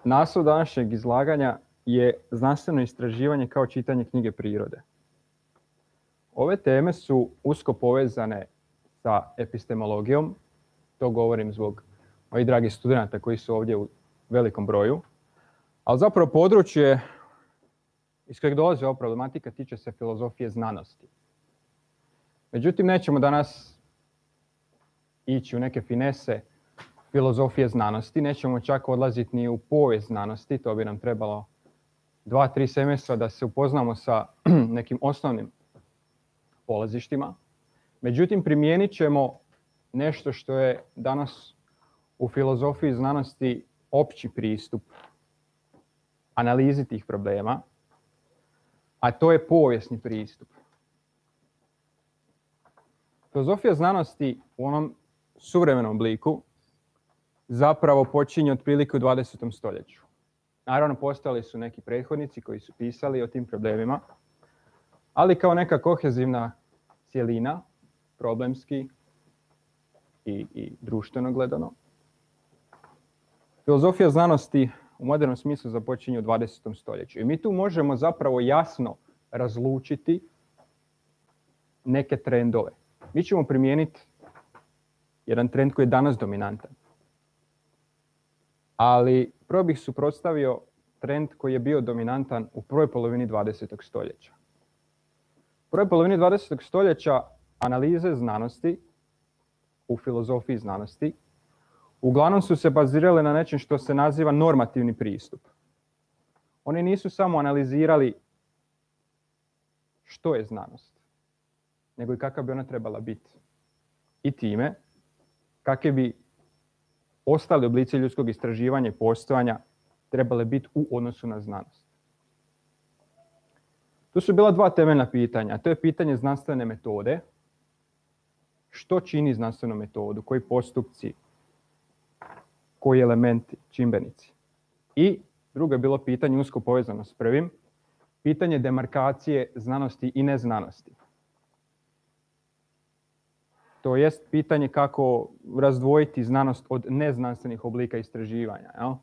Naslov današnjeg izlaganja je znanstveno istraživanje kao čitanje knjige prirode. Ove teme su usko povezane sa epistemologijom, to govorim zbog mojih dragih studenata koji su ovdje u velikom broju, ali zapravo područje iz kojeg dolazi ova problematika tiče se filozofije znanosti. Međutim, nećemo danas ići u neke finese filozofije znanosti, nećemo čak odlaziti ni u povijest znanosti, to bi nam trebalo 2-3 semestra da se upoznamo sa nekim osnovnim polazištima. Međutim, primijenit ćemo nešto što je danas u filozofiji znanosti opći pristup analizi tih problema, a to je povijesni pristup. Filozofija znanosti u onom suvremenom obliku zapravo počinje otprilike u 20. stoljeću. Naravno, postojali su neki prethodnici koji su pisali o tim problemima, ali kao neka kohezivna cjelina, problemski i društveno gledano. Filozofija znanosti u modernom smislu započinje u 20. stoljeću. I mi tu možemo zapravo jasno razlučiti neke trendove. Mi ćemo primijeniti jedan trend koji je danas dominantan. Ali prvo bih suprotstavio trend koji je bio dominantan u prvoj polovini 20. stoljeća. U prvoj polovini 20. stoljeća analize znanosti u filozofiji znanosti uglavnom su se bazirale na nečem što se naziva normativni pristup. Oni nisu samo analizirali što je znanost, nego i kakva bi ona trebala biti. I time, kakve bi ostali oblici ljudskog istraživanja i postojanja trebale biti u odnosu na znanost. Tu su bila dva temeljna pitanja. To je pitanje znanstvene metode. Što čini znanstvenu metodu? Koji postupci? Koji elementi, čimbenici? I drugo je bilo pitanje usko povezano s prvim. Pitanje demarkacije znanosti i neznanosti. To jest pitanje kako razdvojiti znanost od neznanstvenih oblika istraživanja. Jel?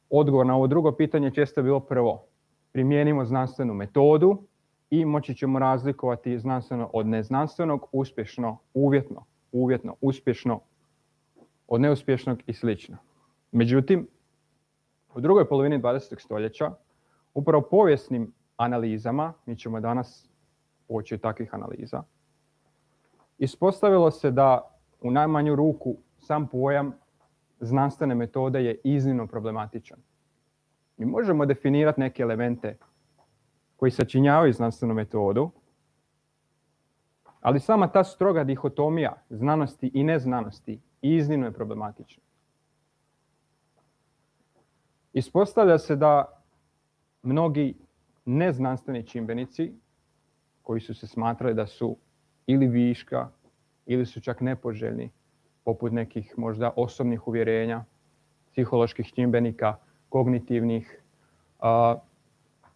Odgovor na ovo drugo pitanje često je bilo prvo. Primijenimo znanstvenu metodu i moći ćemo razlikovati znanstveno od neznanstvenog, uspješno, uvjetno, uspješno, od neuspješnog i sl. Međutim, u drugoj polovini 20. stoljeća, upravo povijesnim analizama, mi ćemo danas poći od takvih analiza, ispostavilo se da u najmanju ruku sam pojam znanstvene metode je iznimno problematičan. Mi možemo definirati neke elemente koji sačinjavaju znanstvenu metodu, ali sama ta stroga dihotomija znanosti i neznanosti iznimno je problematična. Ispostavlja se da mnogi neznanstveni čimbenici koji su se smatrali da su ili viška, ili su čak nepoželjni, poput nekih možda osobnih uvjerenja, psiholoških čimbenika, kognitivnih,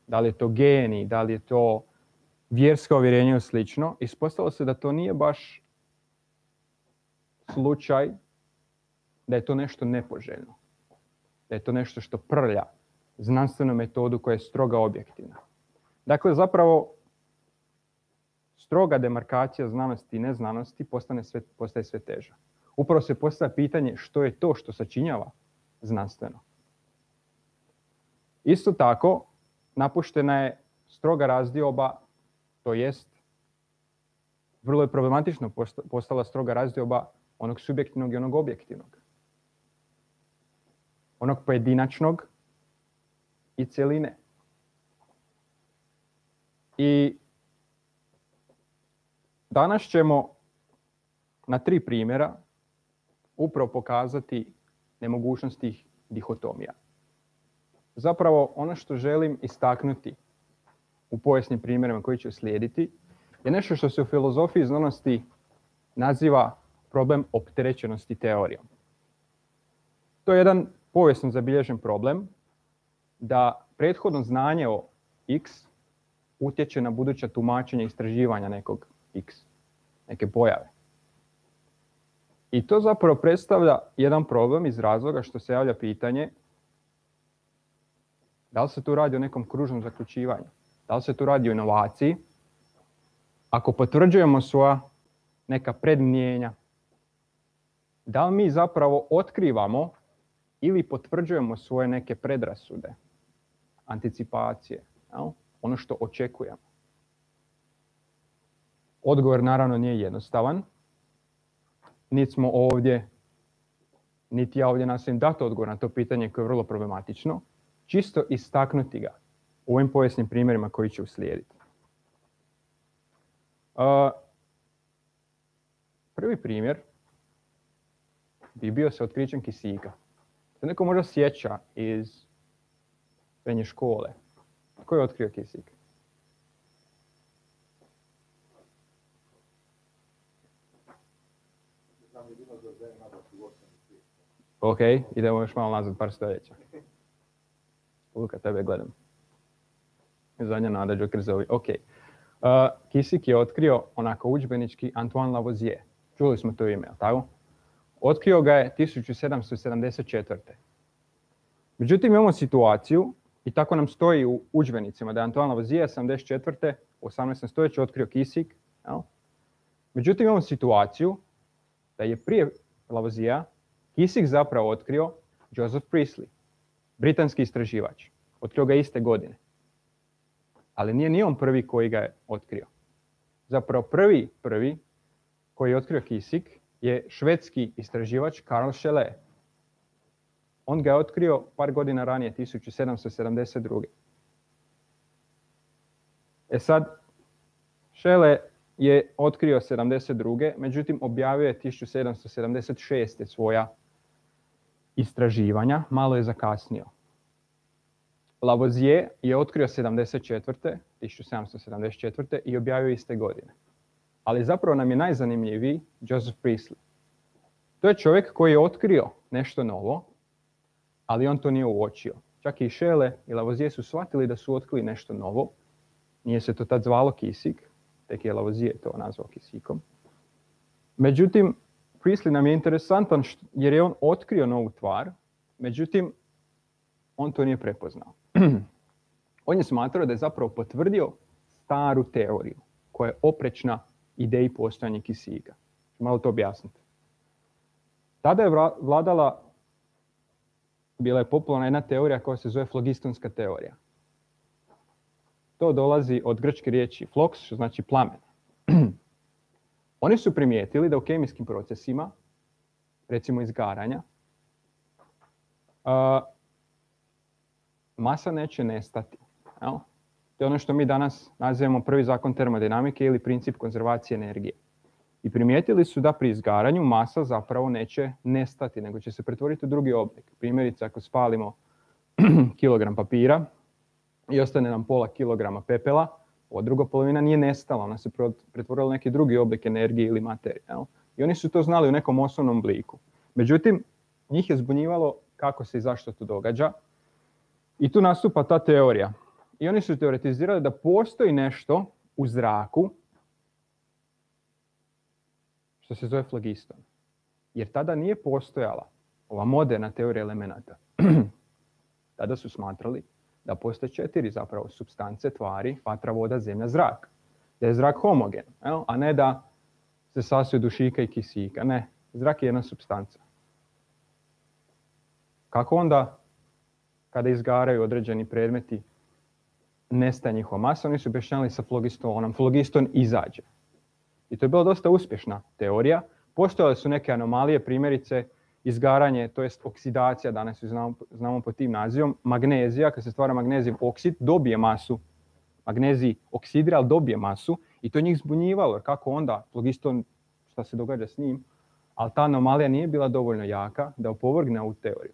da li je to geni, da li je to vjersko uvjerenje i slično. Ispostavilo se da to nije baš slučaj da je to nešto nepoželjno, da je to nešto što prlja znanstvenu metodu koja je stroga objektivna. Dakle, zapravo, stroga demarkacija znanosti i neznanosti postaje sve teža. Upravo se postavlja pitanje što je to što sačinjava znanstveno. Isto tako, napuštena je stroga razdioba, to jest vrlo je problematično postala stroga razdioba onog subjektivnog i onog objektivnog. Onog pojedinačnog i cjeline. I danas ćemo na 3 primjera upravo pokazati nemogućnost tih dihotomija. Zapravo, ono što želim istaknuti u povijesnim primjerima koji će slijediti je nešto što se u filozofiji znanosti naziva problem opterećenosti teorijom. To je jedan povijesno zabilježen problem da prethodno znanje o X utječe na buduća tumačenja istraživanja nekog X, neke pojave. I to zapravo predstavlja jedan problem iz razloga što se javlja pitanje Da li se tu radi o nekom kružnom zaključivanju? Da li se tu radi o inovaciji? Ako potvrđujemo svoja neka predmnijenja, da li mi zapravo otkrivamo ili potvrđujemo svoje neke predrasude, anticipacije, ono što očekujemo? Odgovor naravno nije jednostavan. Niti smo ovdje, niti ja ovdje nastojim dati odgovor na to pitanje koje je vrlo problematično, čisto istaknuti ga u ovim povijesnim primjerima koji će uslijediti. Prvi primjer bi bio sa otkrićem kisika. Se neko možda sjeća iz srednje škole. Tko je otkrio kisik? Ok, idemo još malo nazad par stoljeća. Luka, tebe gledam. Zadnja nada, Jokerzovi. Ok. Kisik je otkrio onako udžbenički Antoine Lavoisier. Čuli smo to ime, tako? Otkrio ga je 1774. Međutim, imamo situaciju, i tako nam stoji u udžbenicima, da je Antoine Lavoisier 74. u 18. stoljeću otkrio kisik. Jel? Međutim, imamo situaciju da je prije Lavoisiera kisik zapravo otkrio Joseph Priestley, britanski istraživač. Otkrio ga iste godine. Ali nije ni on prvi koji ga je otkrio. Zapravo prvi koji je otkrio kisik je švedski istraživač Carl Scheele. On ga je otkrio par godina ranije, 1772. Sad, Scheele je otkrio 72. Međutim, objavio je 1776. svoja istraživanja, malo je zakasnio. Lavoisier je otkrio 1774. i objavio iste godine. Ali zapravo nam je najzanimljiviji Joseph Priestley. To je čovjek koji je otkrio nešto novo, ali on to nije uočio. Čak i Scheele i Lavoisier su shvatili da su otkrili nešto novo. Nije se to tad zvalo kisik, tek je Lavoisier to nazvao kisikom. Međutim, Priestley nam je interesantan jer je on otkrio novu tvar, međutim, on to nije prepoznao. On je smatrao da je zapravo potvrdio staru teoriju koja je oprečna ideji postojanja kisika. Malo to objasniti. Tada je bila je popularna jedna teorija koja se zove flogistonska teorija. To dolazi od grčke riječi flox, što znači plamen. Oni su primijetili da u kemijskim procesima, recimo izgaranja, masa neće nestati. To je ono što mi danas nazivamo prvi zakon termodinamike ili princip konzervacije energije. I primijetili su da pri izgaranju masa zapravo neće nestati, nego će se pretvoriti u drugi oblik. Primjerice, ako spalimo kilogram papira i ostane nam pola kilograma pepela, ova druga polovina nije nestala, ona se pretvorila u neki drugi oblik energije ili materije. I oni su to znali u nekom osnovnom obliku. Međutim, njih je zbunjivalo kako se i zašto to događa. I tu nastupa ta teorija. I oni su teoretizirali da postoji nešto u zraku što se zove flogiston. Jer tada nije postojala ova moderna teorija elemenata. Tada su smatrali da postoje 4 zapravo supstance, tvari, vatra, voda, zemlja, zrak. Da je zrak homogen, a ne da se sastoji od dušika i kisika. Ne, zrak je jedna supstanca. Kako onda, kada izgaraju određeni predmeti, nestaje njihova masa, oni su objašnjavali sa flogistonom. Flogiston izađe. I to je bila dosta uspješna teorija. Postojale su neke anomalije, primjerice izgaranje, to jest oksidacija, danas ju znamo pod tim nazivom, magnezija, kad se stvara magnezijev oksid, dobije masu. Magnezij oksidira, ali dobije masu i to je njih zbunjivalo, jer kako onda flogiston, šta se događa s njim, ali ta anomalija nije bila dovoljno jaka da opovrgne ovu teoriju.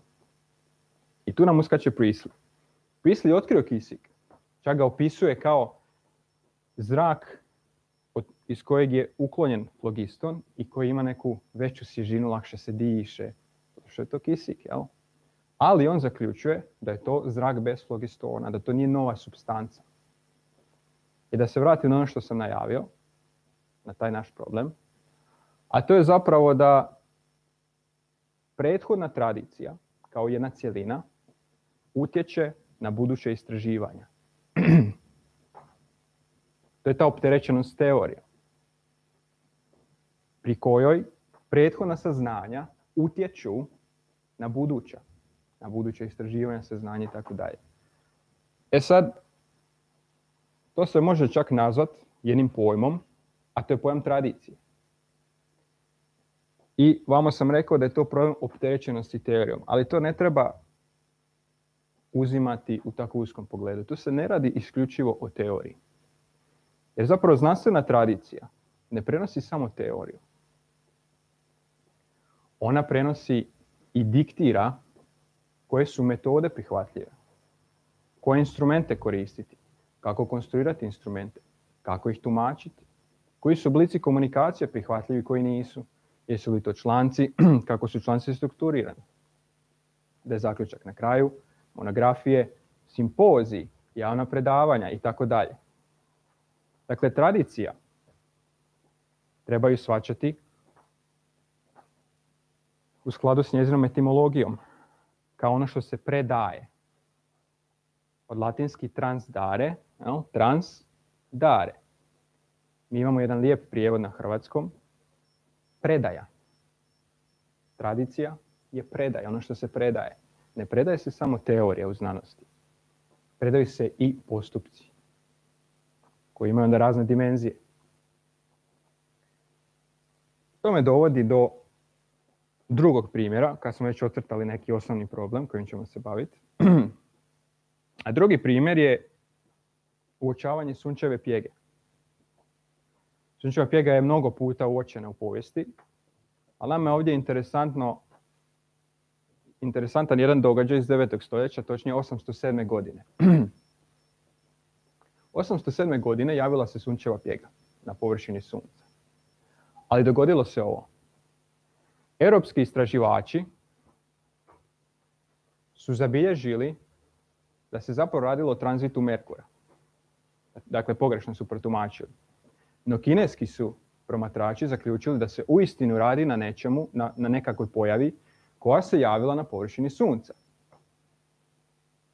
I tu nam uskače Priestley. Priestley je otkrio kisik, čak ga opisuje kao zrak iz kojeg je uklonjen flogiston i koji ima neku veću svježinu, lakše se diše. Što je to kisik, jel? Ali on zaključuje da je to zrak bez flogistona, da to nije nova supstanca. I da se vratim na ono što sam najavio, na taj naš problem, a to je zapravo da prethodna tradicija, kao jedna cjelina, utječe na buduće istraživanja. To je ta opterećenost teorije, pri kojoj prethodna saznanja utječu na buduće istraživanja, saznanja i tako dalje. E sad, to se može čak nazvati jednim pojmom, a to je pojam tradicije. I vama sam rekao da je to problem opterećenosti teorijom, ali to ne treba uzimati u tako uskom pogledu. Tu se ne radi isključivo o teoriji. Jer zapravo znanstvena tradicija ne prenosi samo teoriju. Ona prenosi i diktira koje su metode prihvatljive, koje instrumente koristiti, kako konstruirati instrumente, kako ih tumačiti, koji su oblici komunikacije prihvatljivi, koji nisu, jesu li to članci, kako su članci strukturirani. Da je zaključak na kraju, monografije, simpoziji, javna predavanja i tako dalje. Dakle, tradicija trebaju shvaćati u skladu s njezinom etimologijom, kao ono što se predaje. Od latinski transdare, transdare. Mi imamo jedan lijep prijevod na hrvatskom, predaja. Tradicija je predaja, ono što se predaje. Ne predaje se samo teorija u znanosti. Predaju se i postupci, koji imaju onda razne dimenzije. To me dovodi do drugog primjera, kad smo već ocrtali neki osnovni problem kojim ćemo se baviti. A drugi primjer je uočavanje sunčeve pjege. Sunčeva pjega je mnogo puta uočena u povijesti, ali nam je ovdje interesantan jedan događaj iz 9. stoljeća, točnije 807. godine. 807. godine javila se sunčeva pjega na površini sunca. Ali dogodilo se ovo. Europski istraživači su zabilježili da se zapravo radilo o tranzitu Merkura. Dakle, pogrešno su protumačili. No kineski su promatrači zaključili da se uistinu radi na nečemu, na nekakvoj pojavi koja se javila na površini sunca.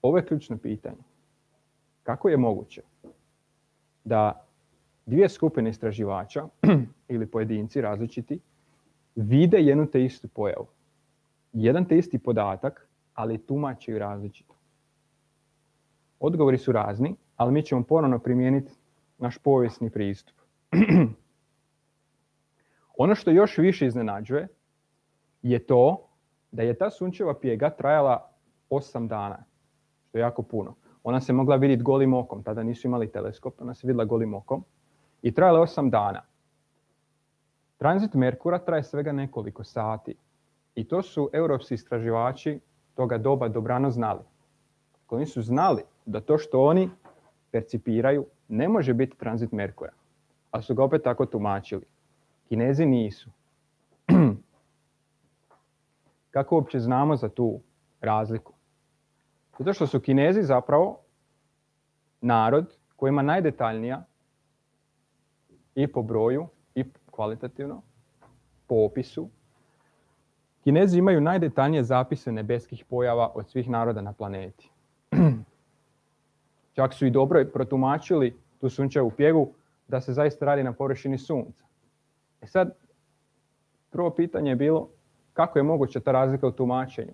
Ovo je ključno pitanje. Kako je moguće da dvije skupine istraživača ili pojedinci različiti vide jednu te istu pojavu, jedan te isti podatak, ali tumače različito? Odgovori su razni, ali mi ćemo ponovno primijeniti naš povijesni pristup. Ono što još više iznenađuje je to da je ta sunčeva pjega trajala 8 dana, što je jako puno. Ona se mogla vidjeti golim okom, tada nisu imali teleskop, ona se vidjela golim okom i trajala 8 dana. Tranzit Merkura traje svega nekoliko sati i to su europski istraživači toga doba dobrano znali. Oni su znali da to što oni percipiraju ne može biti tranzit Merkura, a su ga opet tako tumačili. Kinezi nisu. Kako uopće znamo za tu razliku? Zato što su Kinezi zapravo narod koji ima najdetaljnija i po broju i kvalitativno po opisu. Kinezi imaju najdetaljnije zapise nebeskih pojava od svih naroda na planeti. Čak su i dobro protumačili tu sunčevu pjegu da se zaista radi na površini sunca. E sad, prvo pitanje je bilo kako je moguća ta razlika u tumačenju.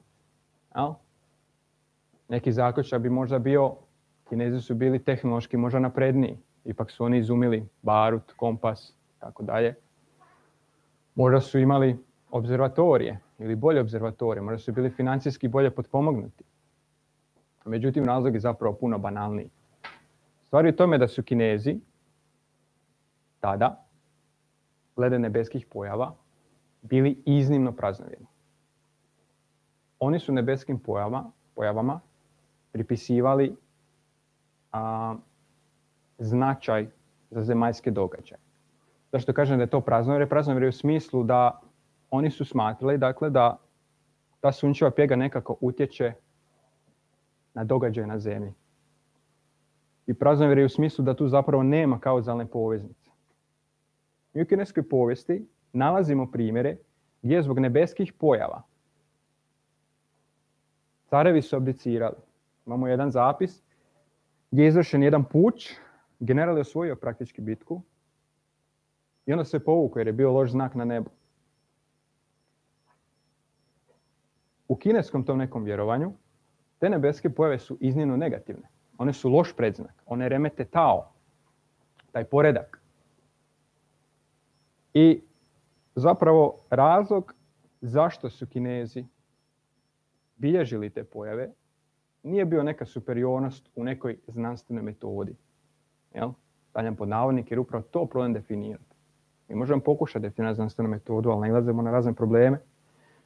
Neki zaključak bi možda bio, Kinezi su bili tehnološki možda napredniji, ipak su oni izumili barut, kompas, tako dalje. Možda su imali obzervatorije ili bolje obzervatorije, možda su bili financijski bolje potpomognuti. Međutim, razlog je zapravo puno banalniji. Stvar je u tome da su Kinezi tada, glede nebeskih pojava, bili iznimno praznovjerni. Oni su nebeskim pojavama pripisivali značaj za zemaljske događaje. Zašto kažem da je to praznovjerje? Praznovjerje u smislu da oni su smatrali dakle, da ta sunčeva pjega nekako utječe na događaje na zemlji. I praznovjerje u smislu da tu zapravo nema kauzalne poveznice. Mi u kineskoj povijesti nalazimo primjere gdje zbog nebeskih pojava carevi su abdicirali, Imamo jedan zapis gdje je izvršen jedan puč, general je osvojio praktički bitku i onda se povukao jer je bio loš znak na nebu. U kineskom tom nekom vjerovanju te nebeske pojave su iznimno negativne. One su loš predznak, one remete Tao, taj poredak. I zapravo razlog zašto su Kinezi bilježili te pojave nije bio neka superiornost u nekoj znanstvenoj metodi. Stavljam pod navodnike jer upravo to problem definirati. Mi možemo pokušati definirati znanstvenu metodu, ali nailazimo na razne probleme.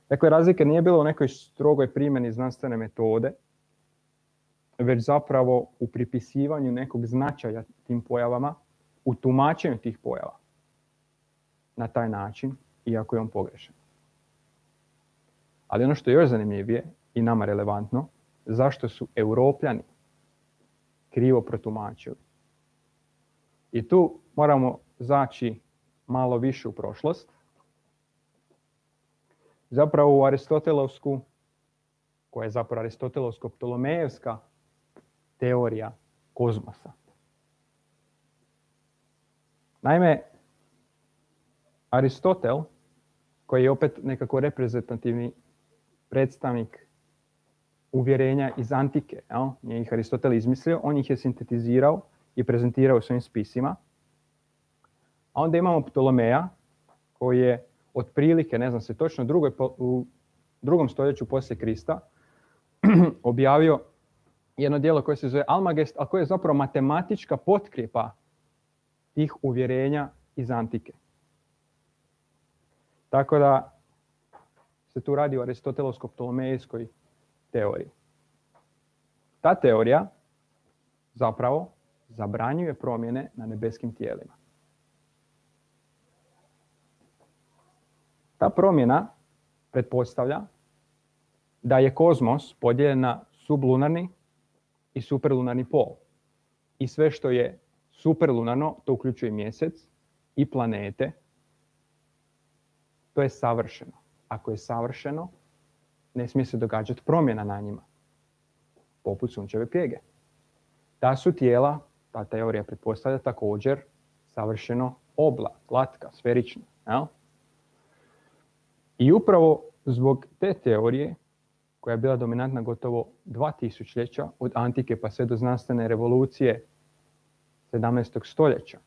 Dakle, razlika nije bila u nekoj strogoj primjeni znanstvene metode, već zapravo u pripisivanju nekog značaja tim pojavama, u tumačenju tih pojava na taj način, iako je on pogrešan. Ali ono što je još zanimljivije i nama relevantno, zašto su Europljani krivo protumačili. I tu moramo zaći malo više u prošlost. Zapravo u Aristotelovsku, koja je zapravo aristotelovsko-ptolomejevska teorija kozmosa. Naime, Aristotel, koji je opet nekako reprezentativni predstavnik uvjerenja iz antike, nije ih Aristotel izmislio, on ih je sintetizirao i prezentirao u svojim spisima. A onda imamo Ptolomeja, koji je otprilike, ne znam se točno, u drugom stoljeću poslije Krista objavio jedno djelo koje se zove Almagest, a koje je zapravo matematička potkrijepa tih uvjerenja iz antike. Tako da se tu radi o aristotelovsko-ptolomejskoj teoriji. Ta teorija zapravo zabranjuje promjene na nebeskim tijelima. Ta promjena pretpostavlja da je kozmos podijeljen na sublunarni i superlunarni pol. I sve što je superlunarno, to uključuje mjesec i planete, to je savršeno. Ako je savršeno, ne smije se događati promjena na njima, poput sunčeve pjege. Ta su tijela, ta teorija pretpostavlja također savršeno obla, glatka, sferična. I upravo zbog te teorije, koja je bila dominantna gotovo 2000 od antike pa sve do znanstvene revolucije 17. stoljeća,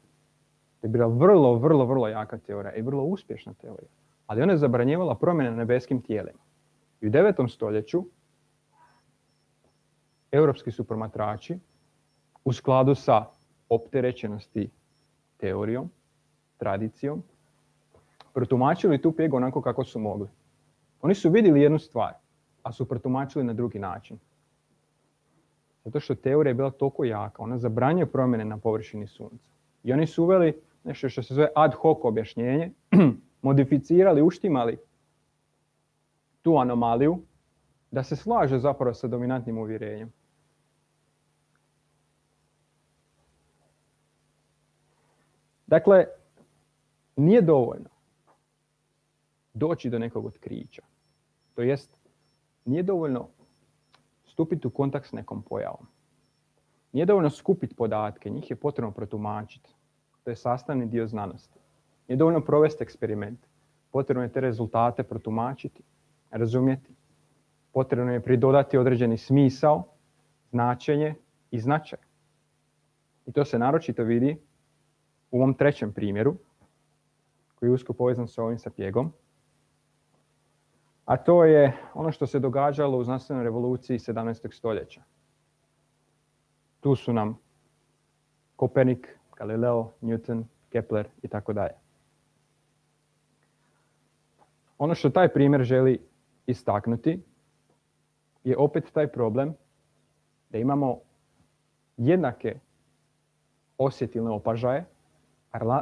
to je bila vrlo jaka teorija i vrlo uspješna teorija. Ali ona je zabranjivala promjene na nebeskim tijelima. I u 9. stoljeću europski su promatrači u skladu sa opterećenosti teorijom, tradicijom, protumačili tu pjegu onako kako su mogli. Oni su vidjeli jednu stvar, a su protumačili na drugi način. Zato što teorija je bila toliko jaka, ona zabranjuje promjene na površini sunca. I oni su uveli nešto što se zove ad hoc objašnjenje, modificirali, uštimali tu anomaliju da se slaže zapravo sa dominantnim uvjerenjem. Dakle, nije dovoljno doći do nekog otkrića. To jest, nije dovoljno stupiti u kontakt s nekom pojavom. Nije dovoljno skupiti podatke, njih je potrebno protumačiti. To je sastavni dio znanosti. Nije dovoljno provesti eksperiment. Potrebno je te rezultate protumačiti, razumjeti. Potrebno je pridodati određeni smisao, značenje i značaj. I to se naročito vidi u ovom trećem primjeru, koji je usko povezan s ovim sa pjegom. A to je ono što se događalo u znanstvenoj revoluciji 17. stoljeća. Tu su nam Kopernik, Galileo, Newton, Kepler i tako dalje. Ono što taj primjer želi istaknuti je opet taj problem da imamo jednake osjetilne opažaje,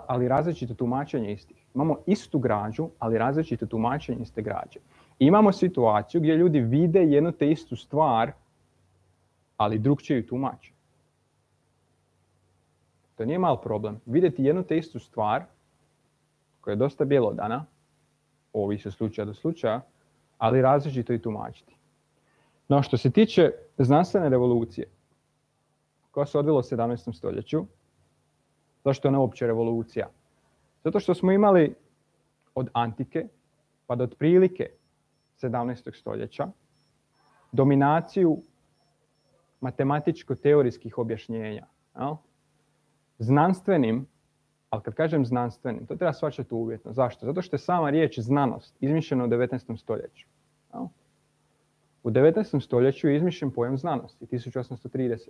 ali različito tumačenje istih. Imamo istu građu, ali različito tumačenje iste građe. I imamo situaciju gdje ljudi vide jednu te istu stvar, ali drukčije ju tumače. To nije mal problem. Vidjeti jednu te istu stvar, koja je dosta bjelodana, ovisi od slučaja do slučaja, ali različito ju tumačiti. No, što se tiče znanstvene revolucije, koja se odvila u 17. stoljeću, zašto je ona uopće revolucija? Zato što smo imali od antike pa do otprilike 17. stoljeća dominaciju matematičko-teorijskih objašnjenja. Znanstvenim, ali kad kažem znanstvenim, to treba shvaćati uvjetno. Zašto? Zato što je sama riječ znanost izmišljena u 19. stoljeću. U 19. stoljeću je izmišljen pojam znanosti, 1830.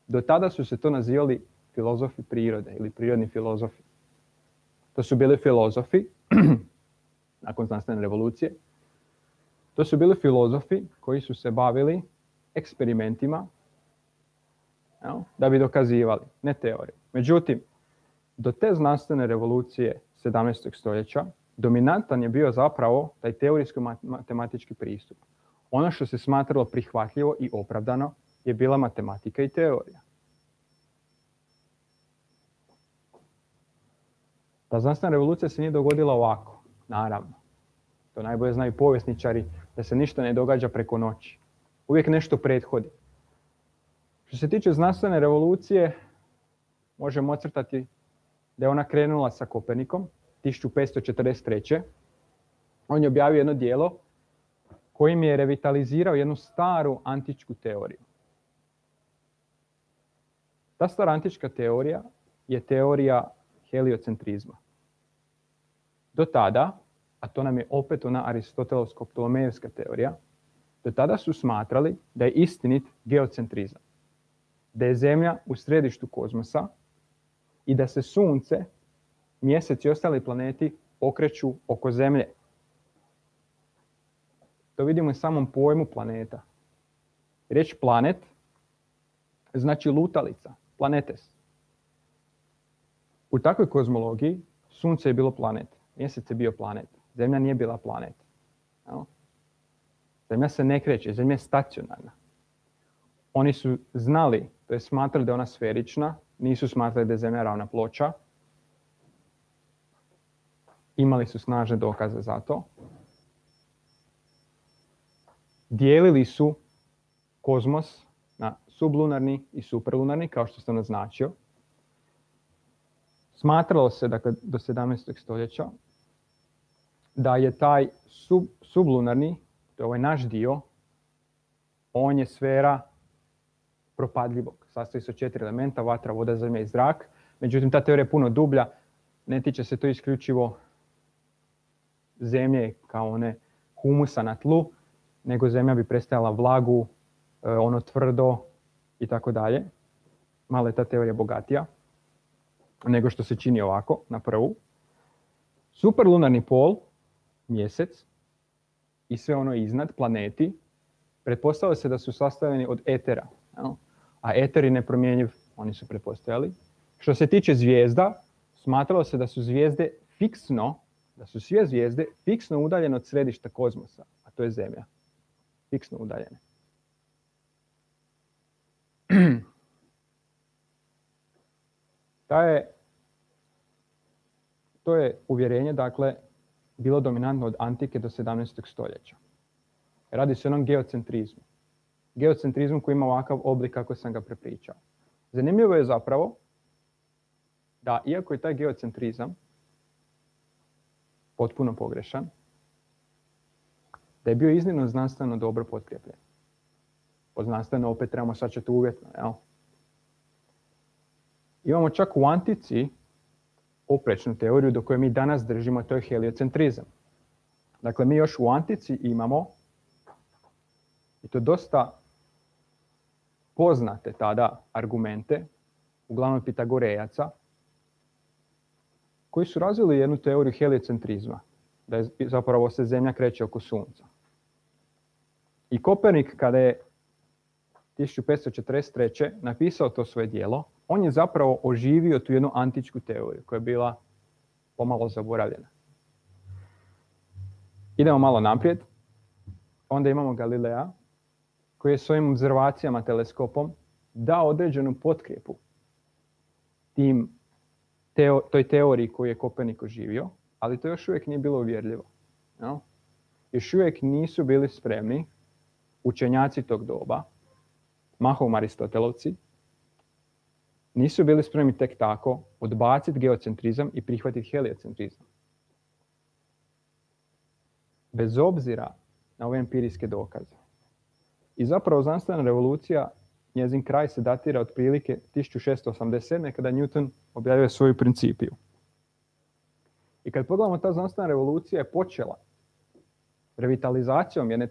Do tada su se to nazivali filozofi prirode ili prirodni filozofi. To su bili filozofi, nakon znanstvene revolucije, to su bili filozofi koji su se bavili eksperimentima da bi dokazivali, ne teoriju. Međutim, do te znanstvene revolucije 17. stoljeća dominantan je bio zapravo taj teorijsko-matematički pristup. Ono što se smatralo prihvatljivo i opravdano je bila matematika i teorija. Ta znanstvena revolucija se nije dogodila ovako, naravno. To najbolje znaju povjesničari, da se ništa ne događa preko noći. Uvijek nešto prethodi. Što se tiče znanstvene revolucije, možemo ocrtati da je ona krenula sa Kopernikom 1543. On je objavio jedno djelo kojim je revitalizirao jednu staru antičku teoriju. Ta stara antička teorija je teorija heliocentrizma. Do tada, a to nam je opet ona aristotelovsko-ptolomejevska teorija, do tada su smatrali da je istinit geocentrizam. Da je Zemlja u središtu kozmosa i da se Sunce, Mjesec i ostali planeti okreću oko Zemlje. To vidimo i samom pojmu planeta. Riječ planet znači lutalica, planetes. U takvoj kozmologiji Sunce je bilo planet, Mjesec je bio planet, Zemlja nije bila planet. Zemlja se ne kreće, Zemlja je stacionarna. Oni su znali, to je smatrali da je ona sferična, nisu smatrali da je Zemlja ravna ploča. Imali su snažne dokaze za to. Dijelili su kozmos na sublunarni i superlunarni, kao što sam naznačio. Smatralo se, dakle, do 17. stoljeća, da je taj sublunarni, to je ovaj naš dio, on je sfera propadljivog. Sastoji se od 4 elementa, vatra, voda, zemlja i zrak. Međutim, ta teorija je puno dublja. Ne tiče se to isključivo Zemlje kao one humusa na tlu, nego Zemlja bi predstavljala vlagu, ono tvrdo i tako dalje. Malo je ta teorija bogatija nego što se čini ovako na prvu. Superlunarni pol, Mjesec i sve ono iznad, planeti, pretpostavlja se da su sastavljeni od etera. A eter je nepromjenjiv, oni su pretpostavljali. Što se tiče zvijezda, smatralo se da su zvijezde da su sve zvijezde fiksno udaljene od središta kozmosa, a to je Zemlja. Fiksno udaljene. To je uvjerenje, dakle, bilo dominantno od antike do 17. stoljeća. Radi se o onom geocentrizmu. Geocentrizmu koji ima ovakav oblik kako sam ga prepričao. Zanimljivo je zapravo da, iako je taj geocentrizam potpuno pogrešan, da je bio iznimno znanstveno dobro potkrijepljen. Po znanstveno opet trebamo shvaćati uvjetno. Jel? Imamo čak u antici oprečnu teoriju do koje mi danas držimo, to je heliocentrizam. Dakle, mi još u antici imamo, i to dosta poznate tada argumente, uglavnom Pitagorejaca, koji su razvili jednu teoriju heliocentrizma, da je zapravo se Zemlja kreće oko Sunca. I Kopernik, kada je 1543. napisao to svoje djelo, on je zapravo oživio tu jednu antičku teoriju koja je bila pomalo zaboravljena. Idemo malo naprijed. Onda imamo Galilea, koji je svojim obzervacijama teleskopom dao određenu potkrijepu toj teoriji koju je Kopernik oživio, ali to još uvijek nije bilo uvjerljivo. No? Još uvijek nisu bili spremni učenjaci tog doba, mahom Aristotelovci, nisu bili spremni tek tako odbaciti geocentrizam i prihvatiti heliocentrizam. Bez obzira na ove empirijske dokaze. I zapravo znanstvena revolucija, njezin kraj se datira otprilike 1687. kada Newton objavio svoju principiju. I kad pogledamo, ta znanstvena revolucija je počela revitalizacijom jedne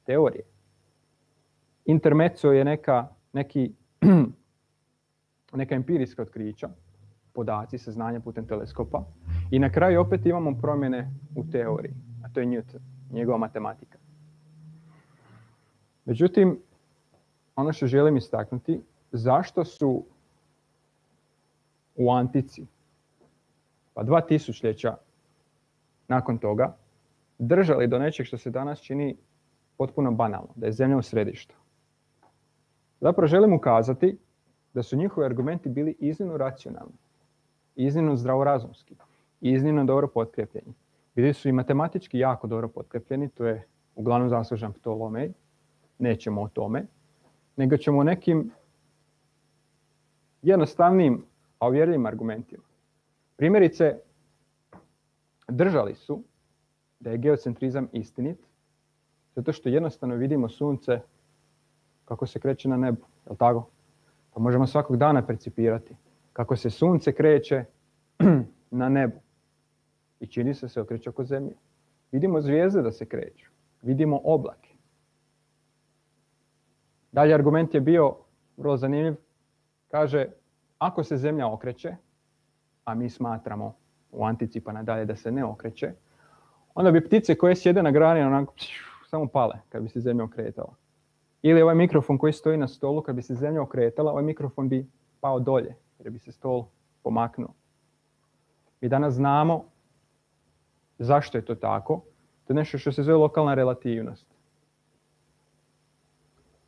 teorije. Intermezzo je neka empirijska otkrića, podaci, saznanja putem teleskopa. I na kraju opet imamo promjene u teoriji, a to je Newton, njegova matematika. Međutim, ono što želim istaknuti, zašto su u antici, pa 2000 nakon toga, držali do nečeg što se danas čini potpuno banalno, da je Zemlja u središtu. Zapravo želim ukazati da su njihovi argumenti bili iznimno racionalni, iznimno zdravorazumski, iznimno dobro potkrepljeni. Bili su i matematički jako dobro potkrepljeni, to je uglavnom zaslužan Ptolomej, nećemo o tome, nego ćemo o nekim jednostavnim, a uvjerljivim argumentima. Primjerice, držali su da je geocentrizam istinit, zato što jednostavno vidimo sunce kako se kreće na nebu, je li tako? Pa možemo svakog dana percipirati kako se sunce kreće na nebu i čini se okreće oko Zemlje. Vidimo zvijezde da se kreću, vidimo oblake. Dalje argument je bio vrlo zanimljiv. Kaže, ako se Zemlja okreće, a mi smatramo u antici pa nadalje da se ne okreće, onda bi ptice koje sjede na grani onako samo pale kad bi se Zemlja okretala. Ili ovaj mikrofon koji stoji na stolu, kad bi se Zemlja okretala, ovaj mikrofon bi pao dolje jer bi se stol pomaknuo. Mi danas znamo zašto je to tako. To je nešto što se zove lokalna relativnost.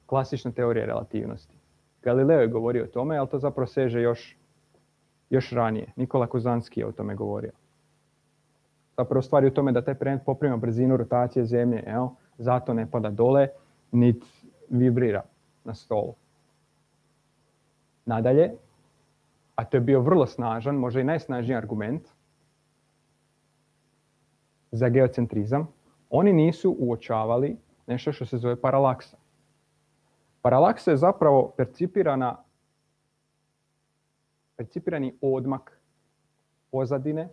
Klasična teorija relativnosti. Galileo je govorio o tome, ali to zapravo seže još ranije. Nikola Kozanski je o tome govorio. Zapravo stvari u tome da taj predmet poprima brzinu rotacije Zemlje, zato ne pada dole, niti vibrira na stolu. Nadalje, a to je bio vrlo snažan, možda i najsnažniji argument za geocentrizam, oni nisu uočavali nešto što se zove paralaksa. Paralaksa je zapravo percipirani odmak pozadine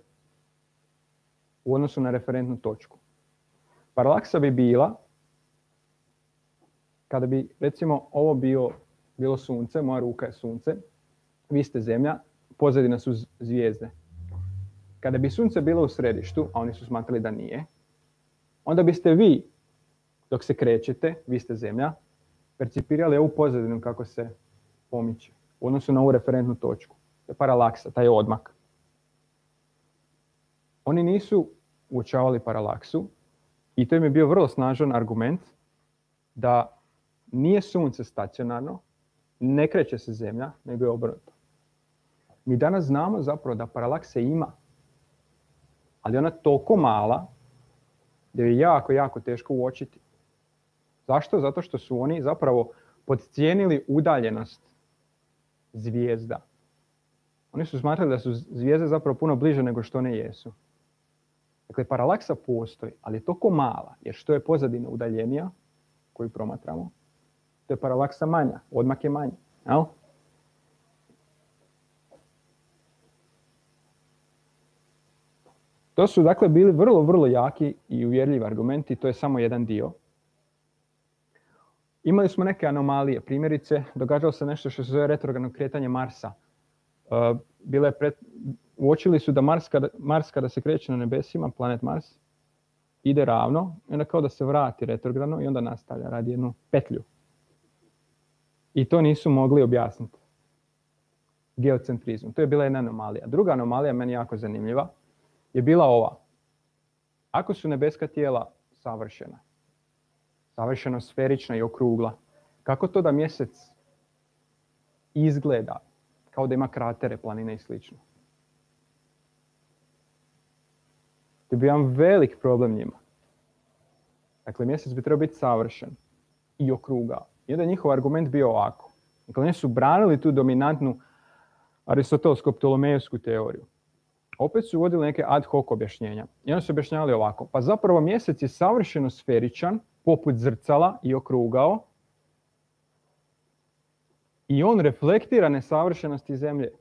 u odnosu na referentnu točku. Paralaksa bi bila kada bi, recimo, ovo bilo sunce, moja ruka je sunce, vi ste Zemlja, pozadina su zvijezde. Kada bi sunce bilo u središtu, a oni su smatrali da nije, onda biste vi, dok se krećete, vi ste Zemlja, percipirali ovu pozadinu kako se pomiče u odnosu na ovu referentnu točku. To je paralaksa, taj odmak. Oni nisu uočavali paralaksu i to im je bio vrlo snažan argument da nije sunce stacionarno, ne kreće se Zemlja, nego je obrnuto. Mi danas znamo zapravo da paralakse ima, ali ona toliko mala da je jako, jako teško uočiti. Zašto? Zato što su oni zapravo podcijenili udaljenost zvijezda. Oni su smatrali da su zvijezde zapravo puno bliže nego što one jesu. Dakle, paralaksa postoji, ali je toliko mala, jer što je pozadina udaljenija, koju promatramo, to je paralaksa manja, odmak je manji. Jel? To su dakle bili vrlo, vrlo jaki i uvjerljivi argumenti, to je samo jedan dio. Imali smo neke anomalije, primjerice, događalo se nešto što se zove retrogradno kretanje Marsa. Uočili su da Mars kada se kreće na nebesima, planet Mars, ide ravno, i onda kao da se vrati retrogradno i onda nastavlja, radi jednu petlju. I to nisu mogli objasniti. Geocentrizam. To je bila jedna anomalija. Druga anomalija, meni jako zanimljiva, je bila ova. Ako su nebeska tijela savršeno sferična i okrugla, kako to da mjesec izgleda kao da ima kratere, planine i slično? To je bio jedan velik problem njima. Dakle, mjesec bi trebao biti savršen. i okrugao. I onda je njihov argument bio ovako. Dakle, oni su branili tu dominantnu aristotelsko-ptolomejevsku teoriju. Opet su uvodili neke ad hoc objašnjenja. I oni su objašnjavali ovako. Pa zapravo mjesec je savršeno sferičan, poput zrcala i okrugao. I on reflektira nesavršenosti zemlje.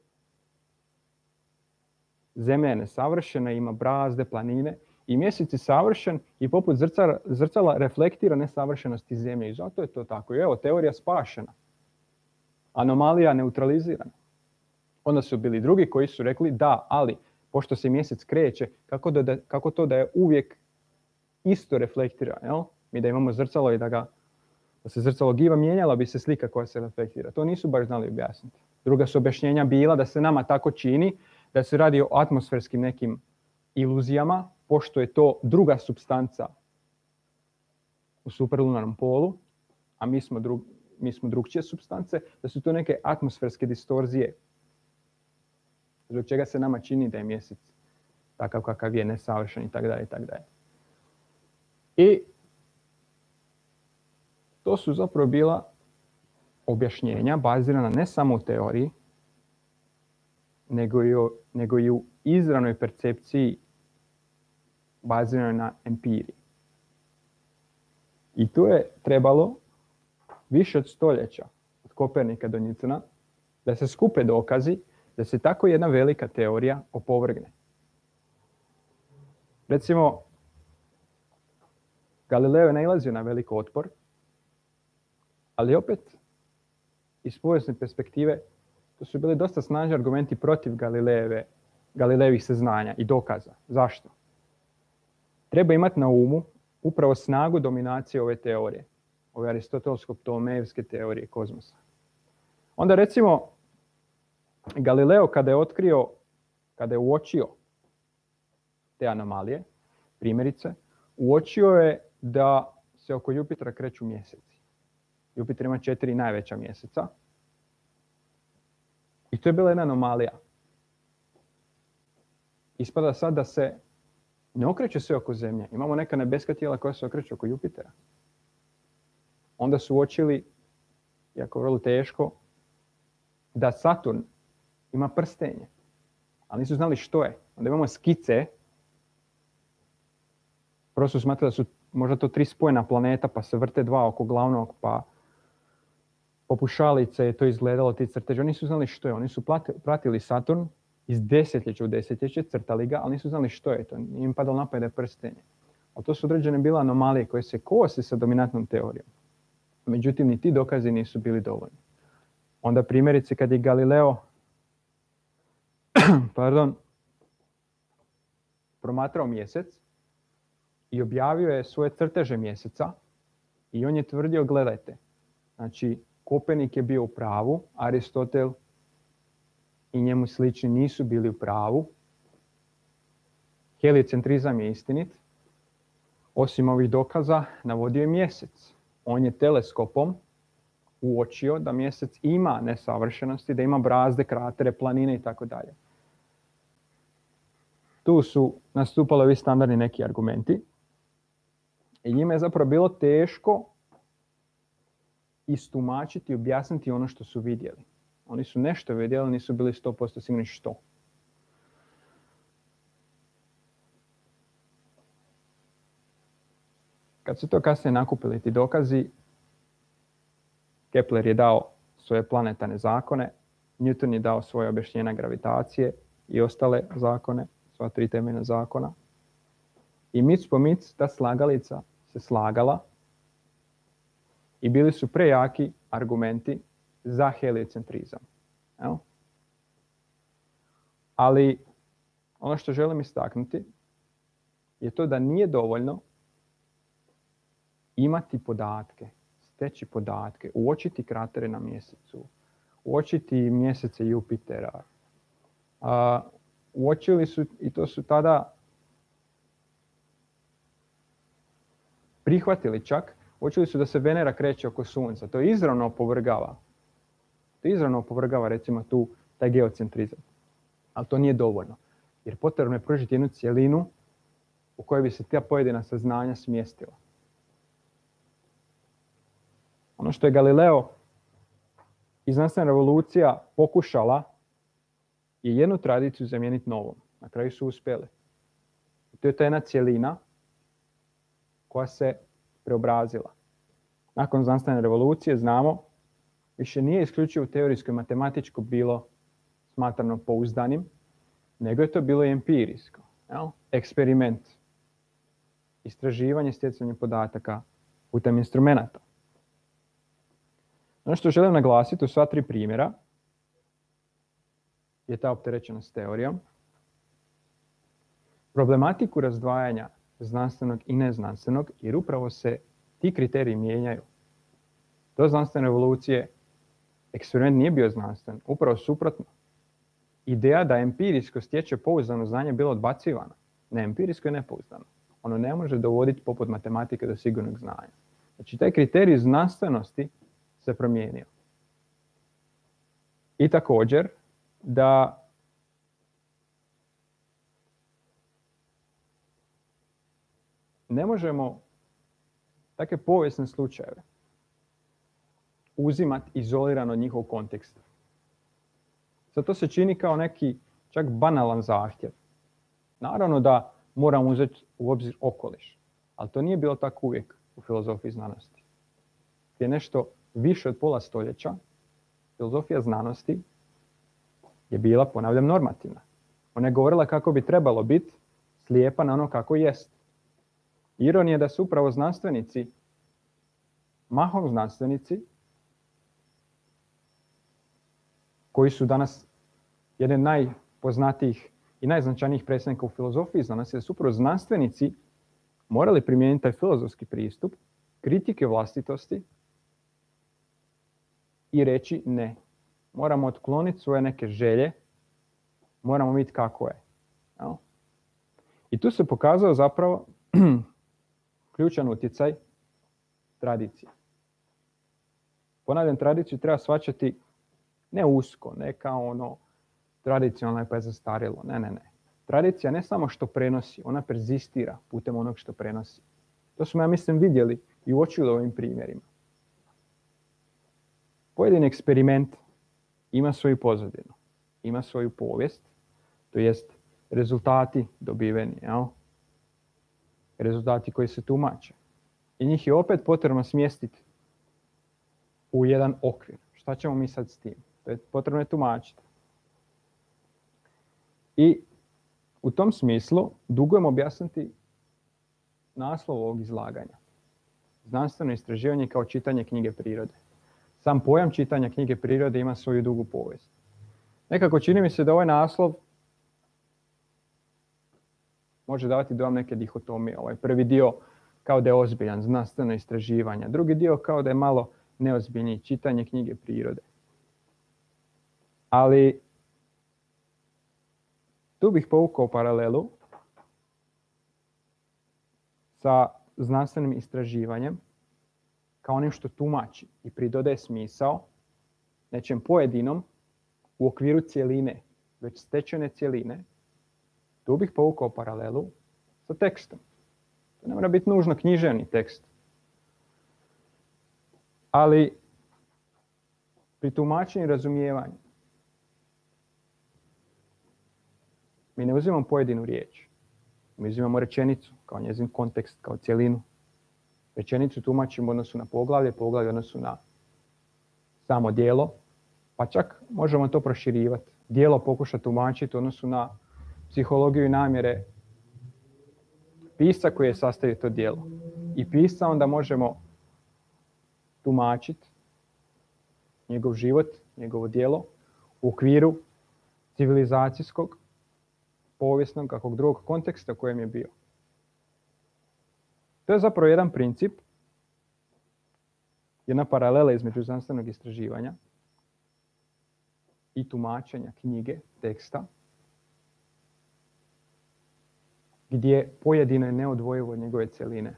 Zemlja je nesavršena, ima brazde, planine. I mjesec je savršen i poput zrcala reflektira nesavršenosti zemlje. I zato je to tako. I evo, teorija spašena. Anomalija neutralizirana. Onda su bili drugi koji su rekli da, ali pošto se mjesec kreće, kako to da je uvijek isto reflektira? Jel? Mi da imamo zrcalo i da se zrcalo giva, mijenjala bi se slika koja se reflektira. To nisu baš znali objasniti. Druga su objašnjenja bila da se nama tako čini, da se radi o atmosferskim nekim iluzijama, pošto je to druga supstanca u superlunarnom polu, a mi smo drugčije supstance, da su to neke atmosferske distorzije, zbog čega se nama čini da je mjesec takav kakav je, nesavršen i tako dalje i tako dalje. I to su zapravo bila objašnjenja bazirana ne samo u teoriji, nego i u izravnoj percepciji baziranoj na empiriji. I tu je trebalo više od stoljeća, od Kopernika do Newtona, da se skupe dokazi da se tako jedna velika teorija opovrgne. Recimo, Galileo je nailazio na velik otpor, ali opet, iz povijesne perspektive, to su bili dosta snažni argumenti protiv Galilejevih saznanja i dokaza. Zašto? Treba imati na umu upravo snagu dominacije ove teorije, ove aristotelsko-ptolomejevske teorije kozmosa. Onda recimo, Galileo kada je uočio te anomalije, primjerice, uočio je da se oko Jupitera kreću mjeseci. Jupiter ima 4 najveća mjeseca. I to je bila jedna anomalija. Ispada sad da se ne okreće sve oko Zemlje. Imamo neka nebeska tijela koja se okreću oko Jupitera. Onda su uočili, jako vrlo teško, da Saturn ima prstenje. Ali nisu znali što je. Onda imamo skice. Prvo su smatrali da su možda to 3 spojena planeta, pa se vrte 2 oko glavnog, pa poput šalice je to izgledalo, ti crteži. Oni nisu znali što je. Oni su pratili Saturn iz desetljeća u desetljeće, crtali ga, ali nisu znali što je to. Nije im padalo na pamet da je prstenje. Ali to su određene bile anomalije koje se kose sa dominantnom teorijom. Međutim, ni ti dokazi nisu bili dovoljni. Onda primjerice kad je Galileo promatrao mjesec i objavio je svoje crteže mjeseca i on je tvrdio, gledajte, znači Kopernik je bio u pravu, Aristotel i njemu slični nisu bili u pravu, heliocentrizam je istinit, osim ovih dokaza navodio je mjesec. On je teleskopom uočio da mjesec ima nesavršenosti, da ima brazde, kratere, planine i tako dalje. Tu su nastupali ovi standardni neki argumenti i njima je zapravo bilo teško istumačiti i objasniti ono što su vidjeli. Oni su nešto vidjeli, nisu bili 100% sigurni što. Kad su to kasnije nakupili ti dokazi, Kepler je dao svoje planetarne zakone, Newton je dao svoje objašnjenja gravitacije i ostale zakone, sva 3 temeljna zakona. I mic po mic ta slagalica se slagala i bili su prejaki argumenti za heliocentrizam. Ali ono što želim istaknuti je to da nije dovoljno imati podatke, steći podatke, uočiti kratere na mjesecu, uočiti mjesece Jupitera. Uočili su, i to su tada prihvatili čak, uočili su da se Venera kreće oko Sunca. To izravno opovrgava recimo taj geocentrizam. Ali to nije dovoljno. Jer potrebno je pružiti jednu cjelinu u kojoj bi se ta pojedina saznanja smjestila. Ono što je Galileo i znanstvena revolucija pokušala je jednu tradiciju zamijeniti novom. Na kraju su uspjeli. To je ta jedna cjelina koja se preobrazila. Nakon znanstvene revolucije znamo, više nije isključivo teorijsko i matematičko bilo smatrano pouzdanim, nego je to bilo i empirijsko. Eksperiment. Istraživanje, stjecanje podataka putem instrumenata. Ono što želim naglasiti u sva tri primjera je ta opterećenost teorijom. Problematiku razdvajanja znanstvenog i neznanstvenog, jer upravo se ti kriteriji mijenjaju. Do znanstvene revolucije eksperiment nije bio znanstven, upravo suprotno. Ideja da empirijsko stječe pouzdano znanje je bilo odbacivano. Ne, empirijsko je nepouzdano. Ono ne može dovoditi poput matematike do sigurnog znanja. Znači, taj kriterij znanstvenosti se promijenio. I također da ne možemo takve povijesne slučajeve uzimati izolirano od njihovog konteksta. Sad to se čini kao neki čak banalan zahtjev. Naravno da moramo uzeti u obzir okoliš, ali to nije bilo tako uvijek u filozofiji znanosti. Prije nešto više od pola stoljeća filozofija znanosti je bila, ponavljam, normativna. Ona je govorila kako bi trebalo biti, slijepa na ono kako jest. Ironija je da su upravo znanstvenici, mahom znanstvenici, koji su danas jedan najpoznatijih i najznačajnijih predstavnika u filozofiji znanosti, da su upravo znanstvenici morali primijeniti taj filozofski pristup, kritike vlastitosti i reći ne. Moramo otkloniti svoje neke želje, moramo vidjeti kako je. I tu se pokazao zapravo ključan utjecaj tradicije. Ponavljam, tradiciju treba shvaćati ne usko, ne kao ono tradicionalno pa je zastarjelo. Ne. Tradicija ne samo što prenosi, ona perzistira putem onog što prenosi. To smo, ja mislim, vidjeli i uočili ovim primjerima. Pojedini eksperiment ima svoju pozadinu, ima svoju povijest, to jest rezultati dobiveni, rezultati koji se tumače. I njih je opet potrebno smjestiti u jedan okvir. Šta ćemo mi sad s tim? To je potrebno je tumačiti. I u tom smislu dugujem objasniti naslov ovog izlaganja. Znanstveno istraživanje kao čitanje knjige prirode. Sam pojam čitanja knjige prirode ima svoju dugu povijest. Nekako čini mi se da ovaj naslov može davati dojam neke dihotomije. Ovaj prvi dio kao da je ozbiljan, znanstveno istraživanje. Drugi dio kao da je malo neozbiljniji, čitanje knjige prirode. Ali tu bih povukao paralelu sa znanstvenim istraživanjem kao onim što tumači i pridodaje smisao nečem pojedinom u okviru cjeline, već stečene cjeline. Tu bih povukao paralelu sa tekstom. To ne mora biti nužno književni tekst. Ali pri tumačenju i razumijevanju mi ne uzimamo pojedinu riječ. Mi uzimamo rečenicu kao njezin kontekst, kao cjelinu. Rečenicu tumačimo u odnosu na poglavlje u odnosu na samo djelo, pa čak možemo to proširivati. Djelo pokušati tumačiti u odnosu na psihologiju i namjere pisca koji je sastavio to djelo. I pisca onda možemo tumačiti njegov život, njegovo djelo u okviru civilizacijskog, povijesnog, kakvog drugog konteksta u kojem je bio. To je zapravo jedan princip, jedna paralela između znanstvenog istraživanja i tumačenja knjige, teksta, gdje pojedino je neodvojivo od njegove cjeline.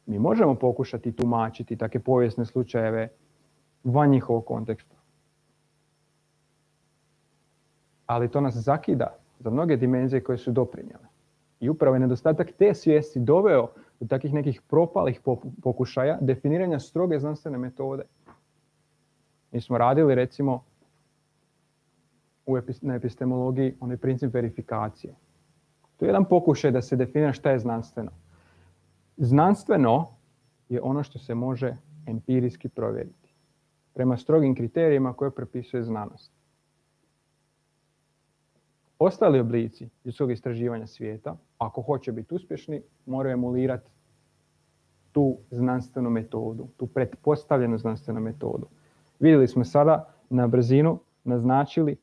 Mi možemo pokušati tumačiti takve povijesne slučajeve van njihovog konteksta. Ali to nas zakida za mnoge dimenzije koje su doprinijele. I upravo je nedostatak te svijesti doveo do takvih nekih propalih pokušaja definiranja stroge znanstvene metode. Mi smo radili recimo na epistemologiji onaj princip verifikacije. To je jedan pokušaj da se definira šta je znanstveno. Znanstveno je ono što se može empirijski provjeriti prema strogim kriterijima koje propisuje znanost. Ostali oblici ljudskog istraživanja svijeta, ako hoće biti uspješni, moraju emulirati tu znanstvenu metodu, tu pretpostavljenu znanstvenu metodu. Vidjeli smo sada na brzinu naznačili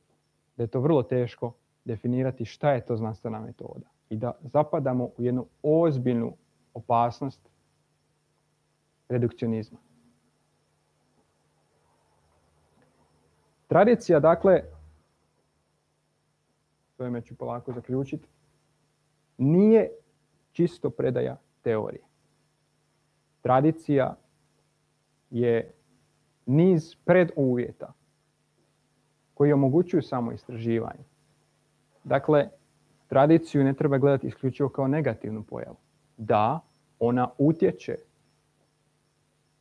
da je to vrlo teško definirati šta je to znanstvena metoda i da zapadamo u jednu ozbiljnu opasnost redukcionizma. Tradicija, dakle, s ovime ću polako zaključiti, nije čisto predaja teorije. Tradicija je niz preduvjeta koji omogućuju samo istraživanje. Dakle, tradiciju ne treba gledati isključivo kao negativnu pojavu. Da, ona utječe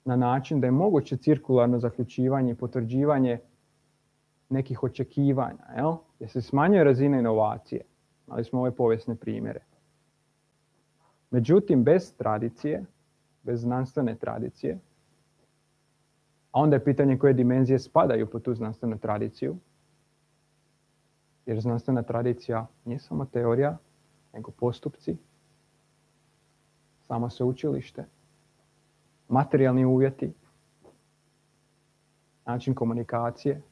na način da je moguće cirkularno zaključivanje i potvrđivanje nekih očekivanja, jer se smanjuje razina inovacije. Ali smo ove povijesne primjere. Međutim, bez tradicije, bez znanstvene tradicije, a onda je pitanje koje dimenzije spadaju pod tu znanstvenu tradiciju, jer znanstvena tradicija nije samo teorija, nego postupci, samo sveučilište, materijalni uvjeti, način komunikacije.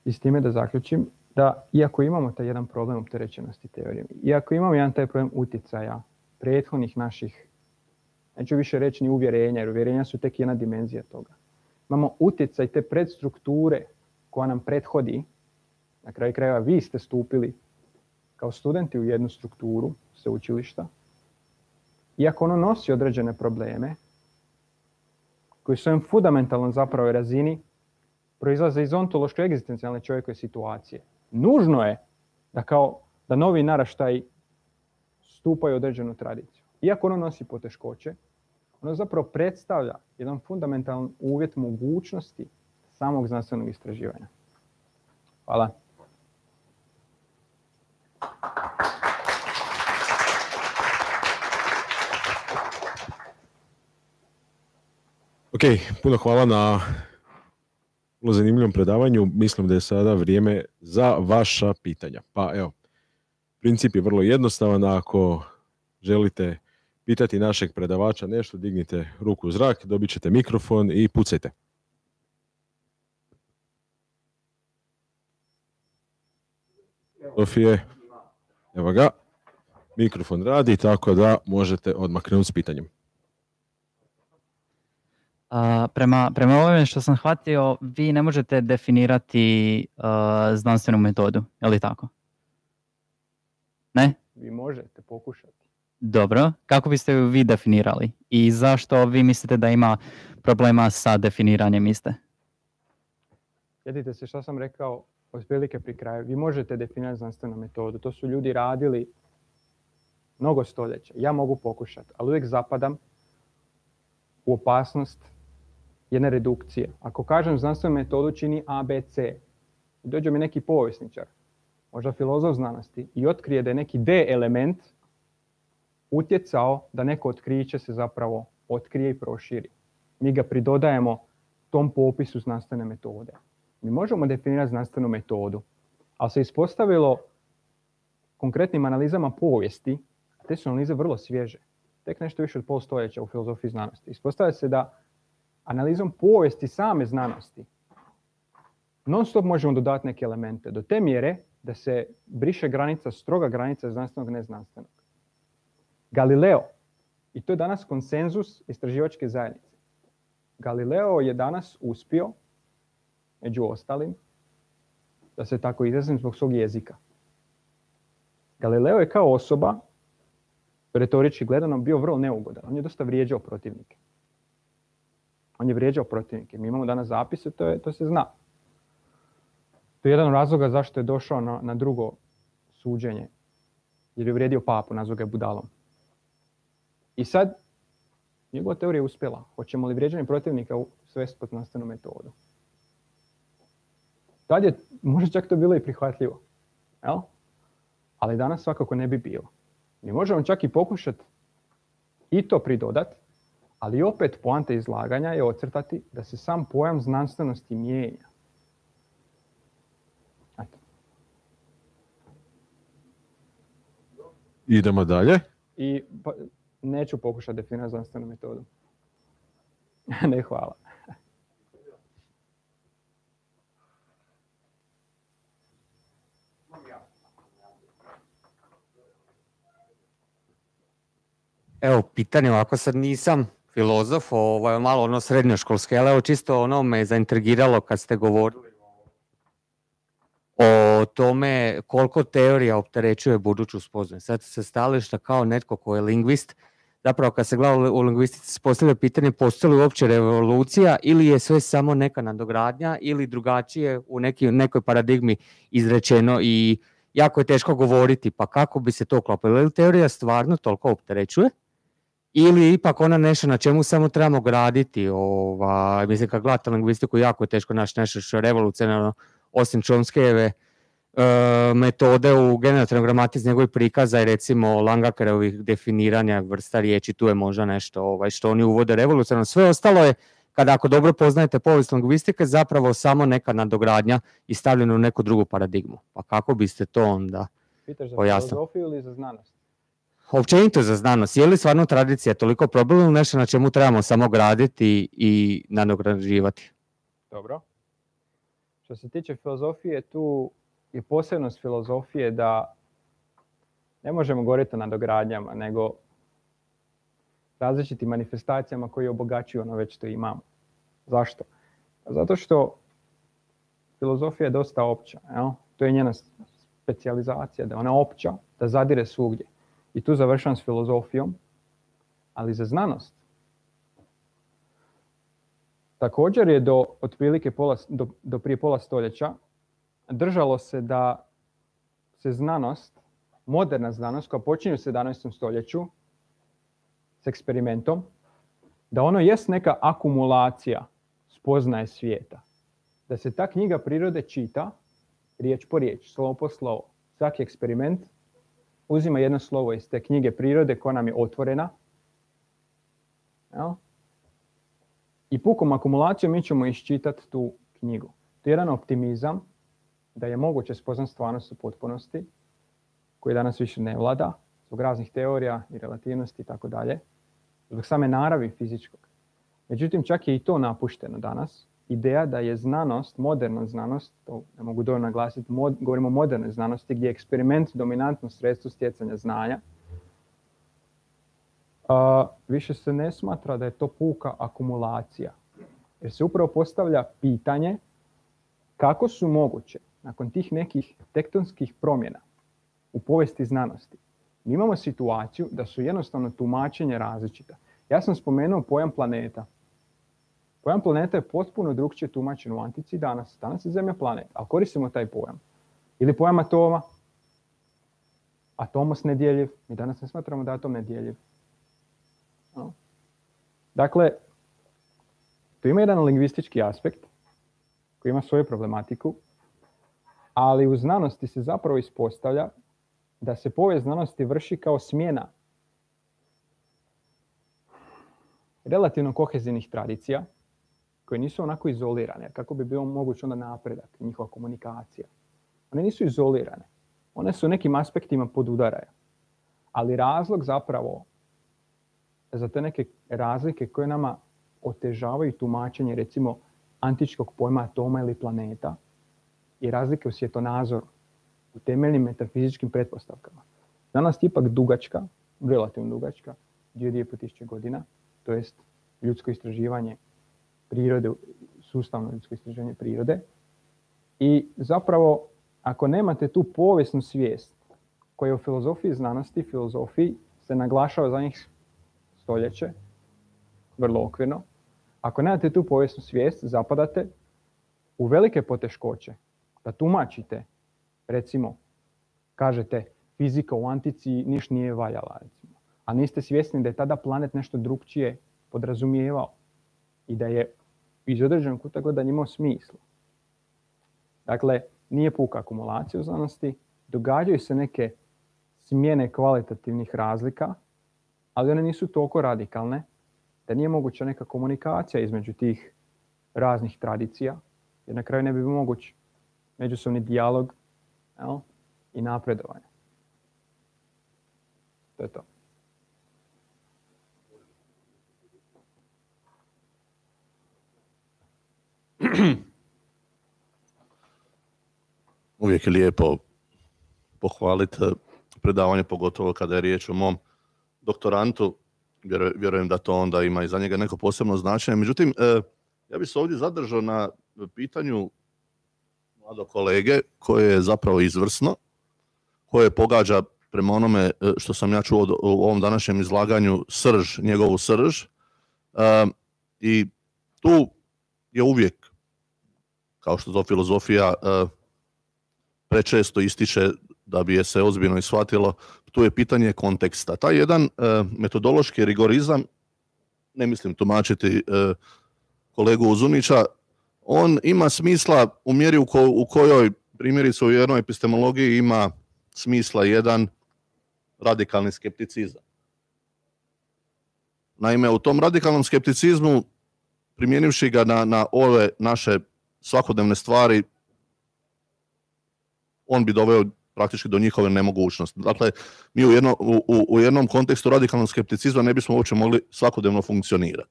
I s time da zaključim da iako imamo taj jedan problem opterećenosti teorijom, iako imamo jedan taj problem utjecaja prethodnih naših, neću više reći ni uvjerenja, jer uvjerenja su tek jedna dimenzija toga. Imamo utjecaj te predstrukture koja nam prethodi, na kraju krajeva vi ste stupili kao studenti u jednu strukturu sveučilišta, iako ono nosi određene probleme, koji su svojom fundamentalnom zapravo razini proizlaze iz ontološko-egzistencijalne čovjekove situacije. Nužno je da novi naraštaj stupaju u određenu tradiciju. Iako ono nosi poteškoće, ono zapravo predstavlja jedan fundamentalan uvjet mogućnosti samog znanstvenog istraživanja. Hvala. Ok, puno hvala na vrlo zanimljivom predavanju. Mislim da je sada vrijeme za vaša pitanja. Pa evo, princip je vrlo jednostavan. Ako želite pitati našeg predavača nešto, dignite ruku u zrak, dobit ćete mikrofon i pucajte. Sofije, evo ga, mikrofon radi, tako da možete odmah krenuti s pitanjem. Prema ovome što sam shvatio, vi ne možete definirati znanstvenu metodu, je li tako? Ne? Vi možete pokušati. Dobro, kako biste ju vi definirali? I zašto vi mislite da ima problema sa definiranjem iste? Sjetite se što sam rekao otprilike pri kraju. Vi možete definirati znanstvenu metodu. To su ljudi radili mnogo stoljeća. Ja mogu pokušati, ali uvijek zapadam u opasnost jedne redukcije. Ako kažem znanstvenu metodu čini A, B, C, dođe mi neki povjesničar, možda filozof znanosti, i otkrije da je neki D element utjecao da neko otkriće se zapravo otkrije i proširi. Mi ga pridodajemo tom popisu znanstvene metode. Mi možemo definirati znanstvenu metodu, ali se ispostavilo konkretnim analizama povijesti, a te su analize vrlo svježe, tek nešto više od pol stoljeća u filozofiji znanosti. Ispostavlja se da analizom povijesti same znanosti non stop možemo dodati neke elemente do te mjere da se briše granica, stroga granica znanstvenog i neznanstvenog. Galileo, i to je danas konsenzus istraživačke zajednice, Galileo je danas uspio, među ostalim, da se tako izrazim, zbog svog jezika. Galileo je kao osoba, retorički gledano, bio vrlo neugodan. On je dosta vrijeđao protivnike. Mi imamo danas zapise, to se zna. To je jedan od razloga zašto je došao na drugo suđenje. Jer je uvrijedio papu, nazvao ga je budalom. I sad, njegova teorija je uspjela. Hoćemo li vrijeđanje protivnika svesti pod znanstvenu metodu? Tad je možda čak to bilo i prihvatljivo. Jel? Ali danas svakako ne bi bilo. Mi možemo čak i pokušati i to pridodati, ali opet poanta izlaganja je ocrtati da se sam pojam znanstvenosti mijenja. Eto. Idemo dalje. I neću pokušati definirati znanstvenu metodu. Ne, hvala. Evo, pitanje ovako, sad nisam filozof, malo ono srednjoškolski, ali evo čisto ono me zaintrigiralo kad ste govorili o tome koliko teorija opterećuje buduću spoznaju. Sad se stališta kao netko ko je lingvist, zapravo kad se gleda u lingvistici se postavlja pitanje postoji li uopće revolucija ili je sve samo neka nadogradnja ili drugačije u nekoj paradigmi izrečeno i jako je teško govoriti, pa kako bi se to uklopilo? Je li teorija stvarno toliko opterećuje? Ili ipak ona nešto na čemu samo trebamo graditi? Mislim, kad gledate lingvistiku, jako je teško naći nešto što je revolucionarno, osim Chomskyjeve metode u generativnoj gramatici, njegovih prikaza i recimo Langakerovih definiranja vrsta riječi, tu je možda nešto što oni uvode revolucionarno. Sve ostalo je, kada ako dobro poznajete povijest lingvistike, zapravo samo neka nadogradnja i stavljeno u neku drugu paradigmu. Pa kako biste to onda pitaš za pojasnili? filozofiju ili za znanost? Općenito za znanost. Je li stvarno tradicija toliko problem ili nešto na čemu trebamo samo graditi i nadograđivati? Dobro. Što se tiče filozofije, tu je posebnost filozofije da ne možemo govoriti o nadogradnjama, nego različitim manifestacijama koji obogaćuju ono već što imamo. Zašto? Zato što filozofija je dosta opća. Jel? To je njena specijalizacija, da je ona opća, da zadire svugdje. I tu završam s filozofijom, ali za znanost. Također je otprilike do prije pola stoljeća držalo se da se znanost, moderna znanost koja počinje u 17. stoljeću s eksperimentom, da ono jest neka akumulacija spoznaje svijeta. Da se ta knjiga prirode čita riječ po riječ, slovo po slovo. Svaki eksperiment uzima jedno slovo iz te knjige prirode koja nam je otvorena. Ja? I pukom akumulacijom mi ćemo iščitati tu knjigu. To je jedan optimizam da je moguće spoznati stvarnost u potpunosti, koji danas više ne vlada, zbog raznih teorija i relativnosti i tako dalje, zbog same naravi fizičkog. Međutim, čak je i to napušteno danas. Ideja da je znanost, moderna znanost, to ne mogu dovoljno naglasiti, govorimo o modernoj znanosti gdje je eksperiment dominantno sredstvo stjecanja znanja, više se ne smatra da je to puka akumulacija. Jer se upravo postavlja pitanje kako su moguće, nakon tih nekih tektonskih promjena u povijesti znanosti, mi imamo situaciju da su jednostavno tumačenja različita. Ja sam spomenuo pojam planeta. Pojam planeta je potpuno drukčije tumačen u antici i danas. Danas je Zemlja planet, ali koristimo taj pojam. Ili pojam atoma. Atomos nedjeljiv. Mi danas ne smatramo da je atom nedjeljiv. No. Dakle, tu ima jedan lingvistički aspekt koji ima svoju problematiku, ali u znanosti se zapravo ispostavlja da se povijest znanosti vrši kao smjena relativno kohezivnih tradicija koje nisu onako izolirane, kako bi bio moguć onda napredak, njihova komunikacija. One nisu izolirane, one su nekim aspektima podudaraju. Ali razlog zapravo za te neke razlike koje nama otežavaju tumačenje recimo antičkog pojma atoma ili planeta i razlike u svjetonazoru, u temeljnim metafizičkim pretpostavkama. Znanost je ipak dugačka, relativno dugačka, 2.500 godina, to jest ljudsko istraživanje prirode, sustavno ljudsko istraživanje prirode. I zapravo, ako nemate tu povijesnu svijest koja u filozofiji znanosti, filozofiji se naglašava za njih stoljeće, vrlo okvirno, ako nemate tu povijesnu svijest, zapadate u velike poteškoće da tumačite, recimo, kažete, fizika u antici niš nije valjala, recimo. a niste svjesni da je tada planet nešto drugčije podrazumijevao i da je iz određenog kuta gledanja imao smisla. Dakle, nije puka akumulacija u znanosti, događaju se neke smjene kvalitativnih razlika, ali one nisu toliko radikalne da nije moguća neka komunikacija između tih raznih tradicija, jer na kraju ne bi bio moguć međusobni dijalog, jel, i napredovanje. To je to. Uvijek je lijepo pohvaliti predavanje, pogotovo kada je riječ o mom doktorantu. Vjerujem da to onda ima i za njega neko posebno značenje. Međutim, ja bih se ovdje zadržao na pitanju mladog kolege koje je zapravo izvrsno, koje pogađa prema onome što sam ja čuo u ovom današnjem izlaganju njegovu srž. I tu je uvijek, kao što to filozofija prečesto ističe da bi je se ozbiljno i shvatilo, tu je pitanje konteksta. Taj jedan metodološki rigorizam, ne mislim tumačiti kolegu Uzunića, on ima smisla u mjeri u kojoj, primjerice u jednoj epistemologiji, ima smisla jedan radikalni skepticizam. Naime, u tom radikalnom skepticizmu, primijenivši ga na ove naše svakodnevne stvari, on bi doveo praktički do njihove nemogućnosti. Dakle, mi u jednom kontekstu radikalnog skepticizma ne bismo uopće mogli svakodnevno funkcionirati.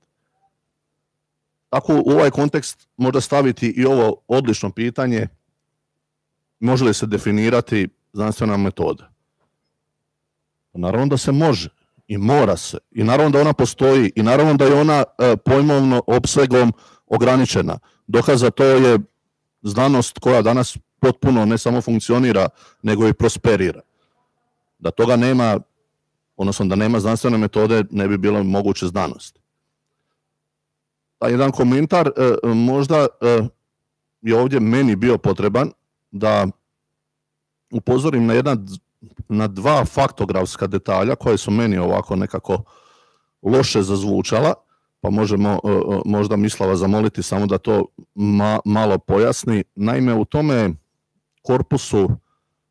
Tako u ovaj kontekst može staviti i ovo odlično pitanje, može li se definirati znanstvena metoda? Naravno da se može i mora se. I naravno da ona postoji i naravno da je ona pojmovno opsegom ograničena. Dokaz za to je znanost koja danas potpuno ne samo funkcionira, nego i prosperira. Da toga nema, odnosno da nema znanstvene metode, ne bi bilo moguće znanost. Taj jedan komentar možda je ovdje meni bio potreban da upozorim na dva faktografska detalja koje su meni ovako nekako loše zazvučala, pa možemo možda Mislava zamoliti samo da to malo pojasni. Naime, u tome korpusu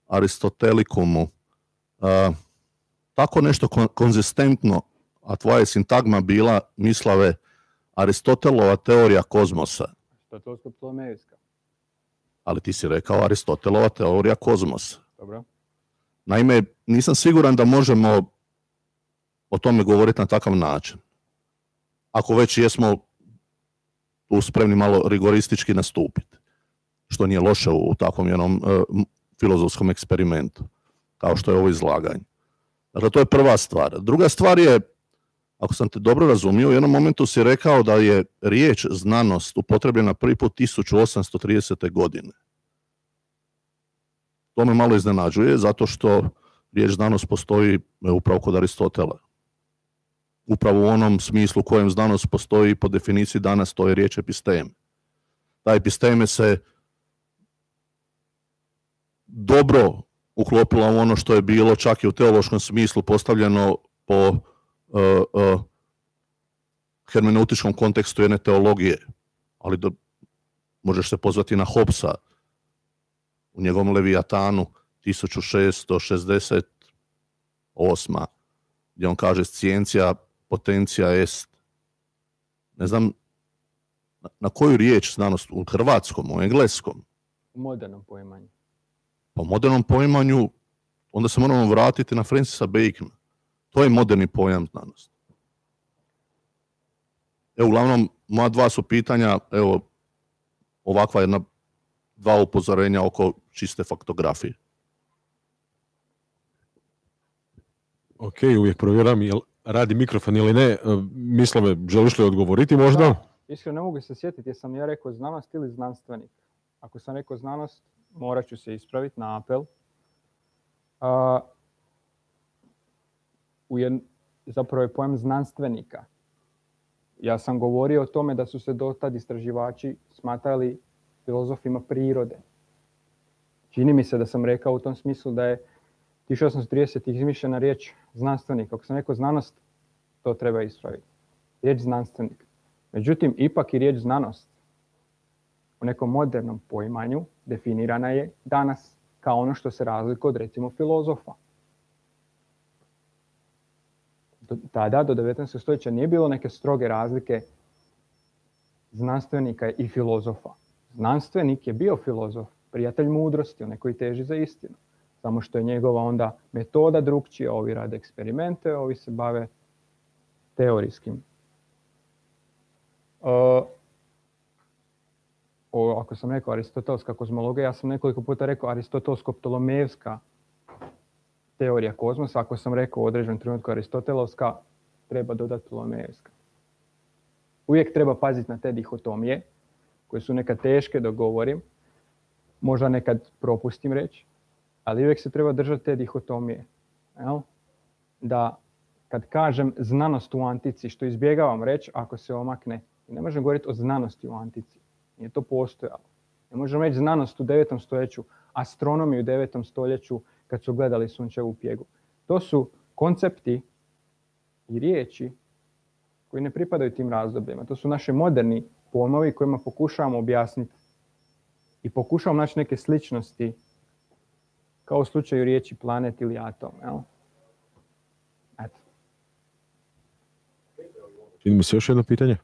Aristotelikumu tako nešto konzistentno, a tvoja je sintagma bila, Mislave, Aristotelova teorija kozmosa. Aristotelsko-ptolemejska. Ali ti si rekao Aristotelova teorija kozmosa. Dobro. Naime, nisam siguran da možemo o tome govoriti na takav način. Ako već jesmo tu spremni malo rigoristički nastupiti, što nije loše u takvom jednom filozofskom eksperimentu, kao što je ovo izlaganje. Dakle, to je prva stvar. Druga stvar je, ako sam te dobro razumio, u jednom momentu si rekao da je riječ znanost upotrebljena prvi put 1830. godine. To me malo iznenađuje, zato što riječ znanost postoji upravo kod Aristotela. Upravo u onom smislu kojem znanost postoji po definiciji danas, to je riječ episteme. Ta episteme se dobro uklopila u ono što je bilo čak i u teološkom smislu postavljeno po hermeneutičkom kontekstu jedne teologije. Ali možeš se pozvati na Hobbesa u njegovom Leviatanu 1668. gdje on kaže scientia potentia est. Ne znam na koju riječ znanost, u hrvatskom, u engleskom. U modernom poimanju. Po modernom poimanju onda se moramo vratiti na Francisa Bacona. To je moderni pojam znanosti. Evo, uglavnom, moja dva su pitanja, evo, ovakva jedna dva upozorenja oko čiste faktografije. Ok, uvijek provjeram jel radi mikrofon ili ne. Mislave, želiš li odgovoriti možda? Da, iskreno ne mogu se sjetiti jesam ja rekao znanost ili znanstvenik. Ako sam rekao znanost, morat ću se ispraviti na apel. Zapravo je pojam znanstvenika. Ja sam govorio o tome da su se dotad istraživači smatrali filozofima prirode. Čini mi se da sam rekao u tom smislu da je 1830 izmišljena riječ znanstvenik. Ako sam rekao znanost, to treba ispraviti. Riječ znanstvenik. Međutim, ipak i riječ znanost u nekom modernom poimanju definirana je danas kao ono što se razlikuje od recimo filozofa. Tada, do 19. stoljeća, nije bilo neke stroge razlike znanstvenika i filozofa. Znanstvenik je bio filozof, prijatelj mudrosti, onaj koji teži za istinu. Samo što je njegova onda metoda drukčija, ovi rade eksperimente, ovi se bave teorijskim. Ako sam rekao aristotelska kozmologija, ja sam nekoliko puta rekao aristotelsko-ptolomejevska teorija kozmosa. Ako sam rekao u određenom trenutku aristotelovska, treba dodati ptolomejevska. Uvijek treba paziti na te dihotomije, koje su nekad teške da govorim, možda nekad propustim reći, ali uvijek se treba držati te dihotomije. Da kad kažem znanost u antici, što izbjegavam reći ako se omakne, ne možemo govoriti o znanosti u antici. Nije to postojalo. Ne možemo reći znanost u 9. stoljeću, astronomiju u 9. stoljeću kad su gledali sunčevu pjegu. To su koncepti i riječi koji ne pripadaju tim razdobljima. To su naši moderni pojmovi kojima pokušavamo objasniti i pokušavamo naći neke sličnosti kao u slučaju riječi planet ili atom. Eto. Čini mi se još jedno pitanje?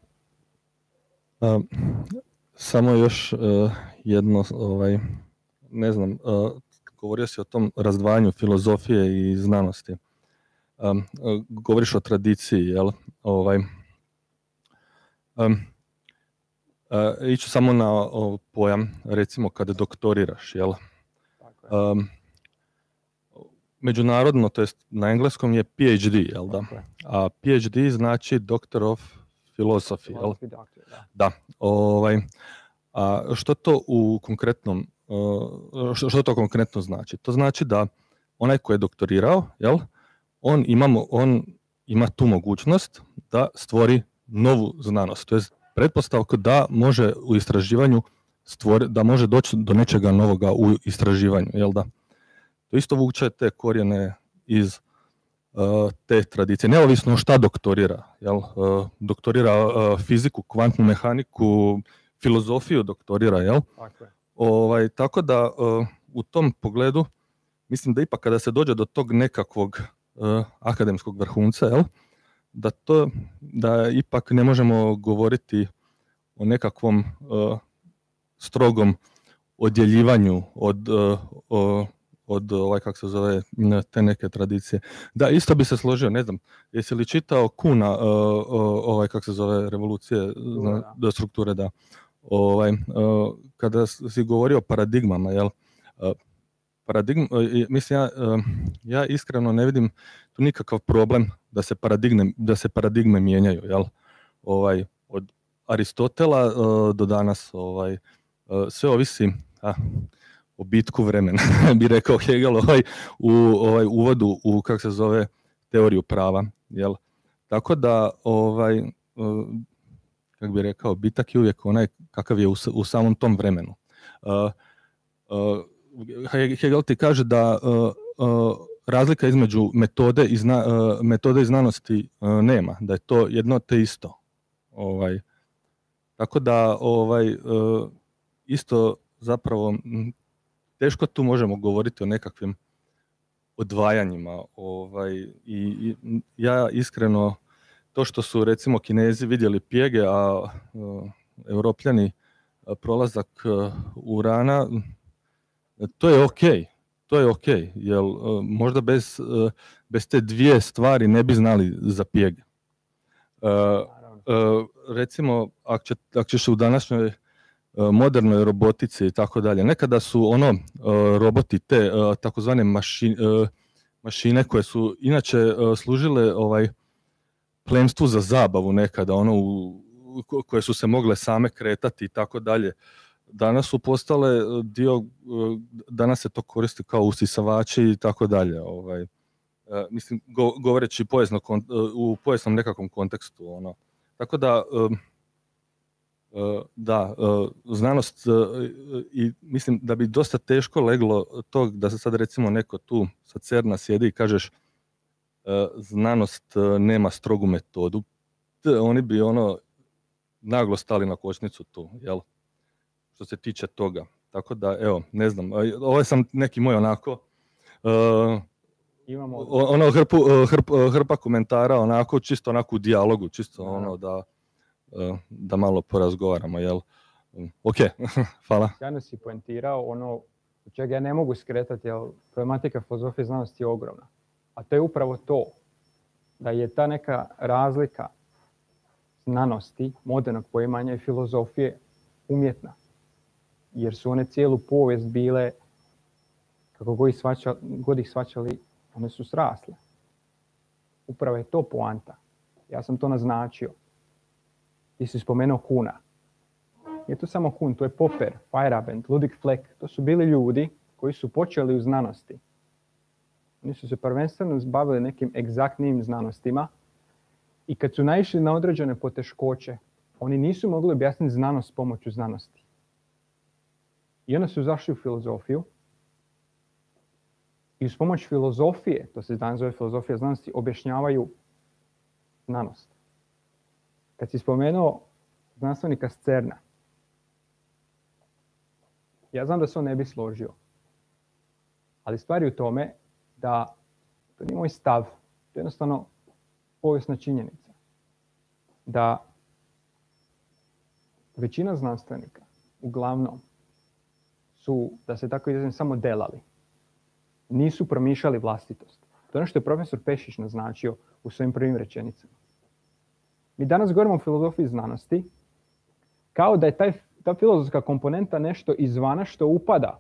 Samo još jedno, ne znam, govorio si o tom razdvajanju filozofije i znanosti. Govoriš o tradiciji, jel? Iću samo na pojam, recimo kada doktoriraš, jel? Međunarodno, to jest na engleskom je PhD, jel da? A PhD znači Doctor of Philosophy, jel? Da. A što to u konkretnom, što to konkretno znači? To znači da onaj koji je doktorirao, jel? On ima tu mogućnost da stvori novu znanost. To je pretpostavka da može u istraživanju da može doći do nečega novoga u istraživanju, jel da? To isto vuče te korijene iz te tradicije, neovisno šta doktorira, jel? Doktorira fiziku, kvantnu mehaniku, filozofiju doktorira, jel? Tako da u tom pogledu mislim da ipak kada se dođe do tog nekakvog akademskog vrhunca, jel? Da ipak ne možemo govoriti o nekakvom strogom odjeljivanju od kako se zove, te neke tradicije. Da, isto bi se složio, ne znam, jesi li čitao Kuna, kako se zove, revolucije, do strukture, da. Kada si govorio o paradigmama, jel? Mislim, ja iskreno ne vidim tu nikakav problem da se paradigme mijenjaju, jel? Od Aristotela do danas, sve ovisi o bitku vremena, bi rekao Hegel u uvodu u, kako se zove, teoriju prava, jel? Tako da, kako bi rekao, bitak je uvijek onaj kakav je u samom tom vremenu. Hegel ti kaže da razlika između metode i znanosti nema, da je to jedno te isto. Tako da isto zapravo teško tu možemo govoriti o nekakvim odvajanjima. I ja iskreno, to što su recimo Kinezi vidjeli pjege, a Europljani prolazak Urana, to je okej. To je okej, jer možda bez te dvije stvari ne bi znali za pjege. Recimo, ako ćeš u današnjoj modernoj robotici i tako dalje, nekada su roboti, te takozvane mašine koje su inače služile plemstvu za zabavu nekada, koje su se mogle same kretati i tako dalje. Danas su postale danas se to koristi kao usisavači i tako dalje. Mislim, govoreći u povijesnom nekakvom kontekstu. Tako da, Da, znanost i mislim da bi dosta teško leglo tog da se sad recimo neko tu sa CERN-a sjedi i kažeš znanost nema strogu metodu. Oni bi naglo stali na kočnicu tu, jel? Što se tiče toga. Tako da, evo, ne znam, ovo je sam neki moj onako hrpa komentara, onako, čisto onako u dijalogu, čisto da malo porazgovaramo, jel? Ok, hvala. Sjajno si poentirao od čega ja ne mogu skretati, jer problematika filozofije znanosti je ogromna. A to je upravo to, da je ta neka razlika znanosti, modernog poimanja i filozofije umjetna. Jer su one cijelu povijest bile, kako god ih shvaćali, one su srasle. Upravo je to poanta. Ja sam to naznačio. Ti si spomenuo Kuhna. Nije to samo Kuhn, to je Popper, Feyerabend, Ludwig Fleck. To su bili ljudi koji su počeli u znanosti. Oni su se prvenstveno bavili nekim egzaktnim znanostima i kad su naišli na određene poteškoće, oni nisu mogli objasniti znanost s pomoću znanosti. I onda su zašli u filozofiju i uz pomoć filozofije, to se danas zove filozofija znanosti, objašnjavaju znanost. Kad si spomenuo znanstvenika s CERN-a, ja znam da se on ne bi složio, ali stvar je u tome da to nije moj stav, to je jednostavno povijesna činjenica. Da većina znanstvenika, uglavnom, su, da se tako izrazim, samo delali. Nisu promišljali vlastitost. To je ono što je profesor Pešić naznačio u svojim prvim rečenicama. Mi danas govorimo o filozofiji znanosti kao da je ta filozofska komponenta nešto izvana što upada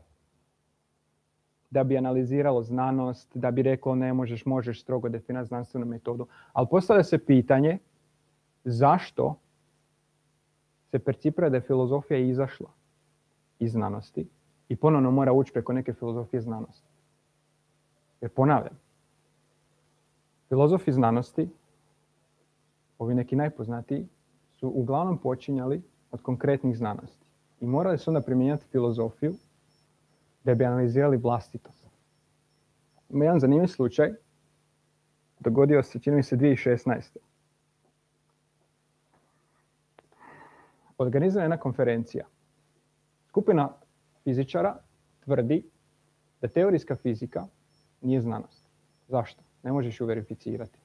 da bi analiziralo znanost, da bi reklo ne možeš strogo definirati znanstvenu metodu. Ali postavlja se pitanje zašto se percipira da je filozofija izašla iz znanosti i ponovno mora ući preko neke filozofije znanosti. Jer ponavljam, filozofi znanosti, ovi neki najpoznatiji, su uglavnom počinjali od konkretnih znanosti. I morali su onda primjenjati filozofiju da bi analizirali vlastitost. Ima jedan zanimljiv slučaj, dogodio se, čini mi se, 2016. Organizirana je jedna konferencija. Skupina fizičara tvrdi da teorijska fizika nije znanost. Zašto? Ne možeš ju verificirati.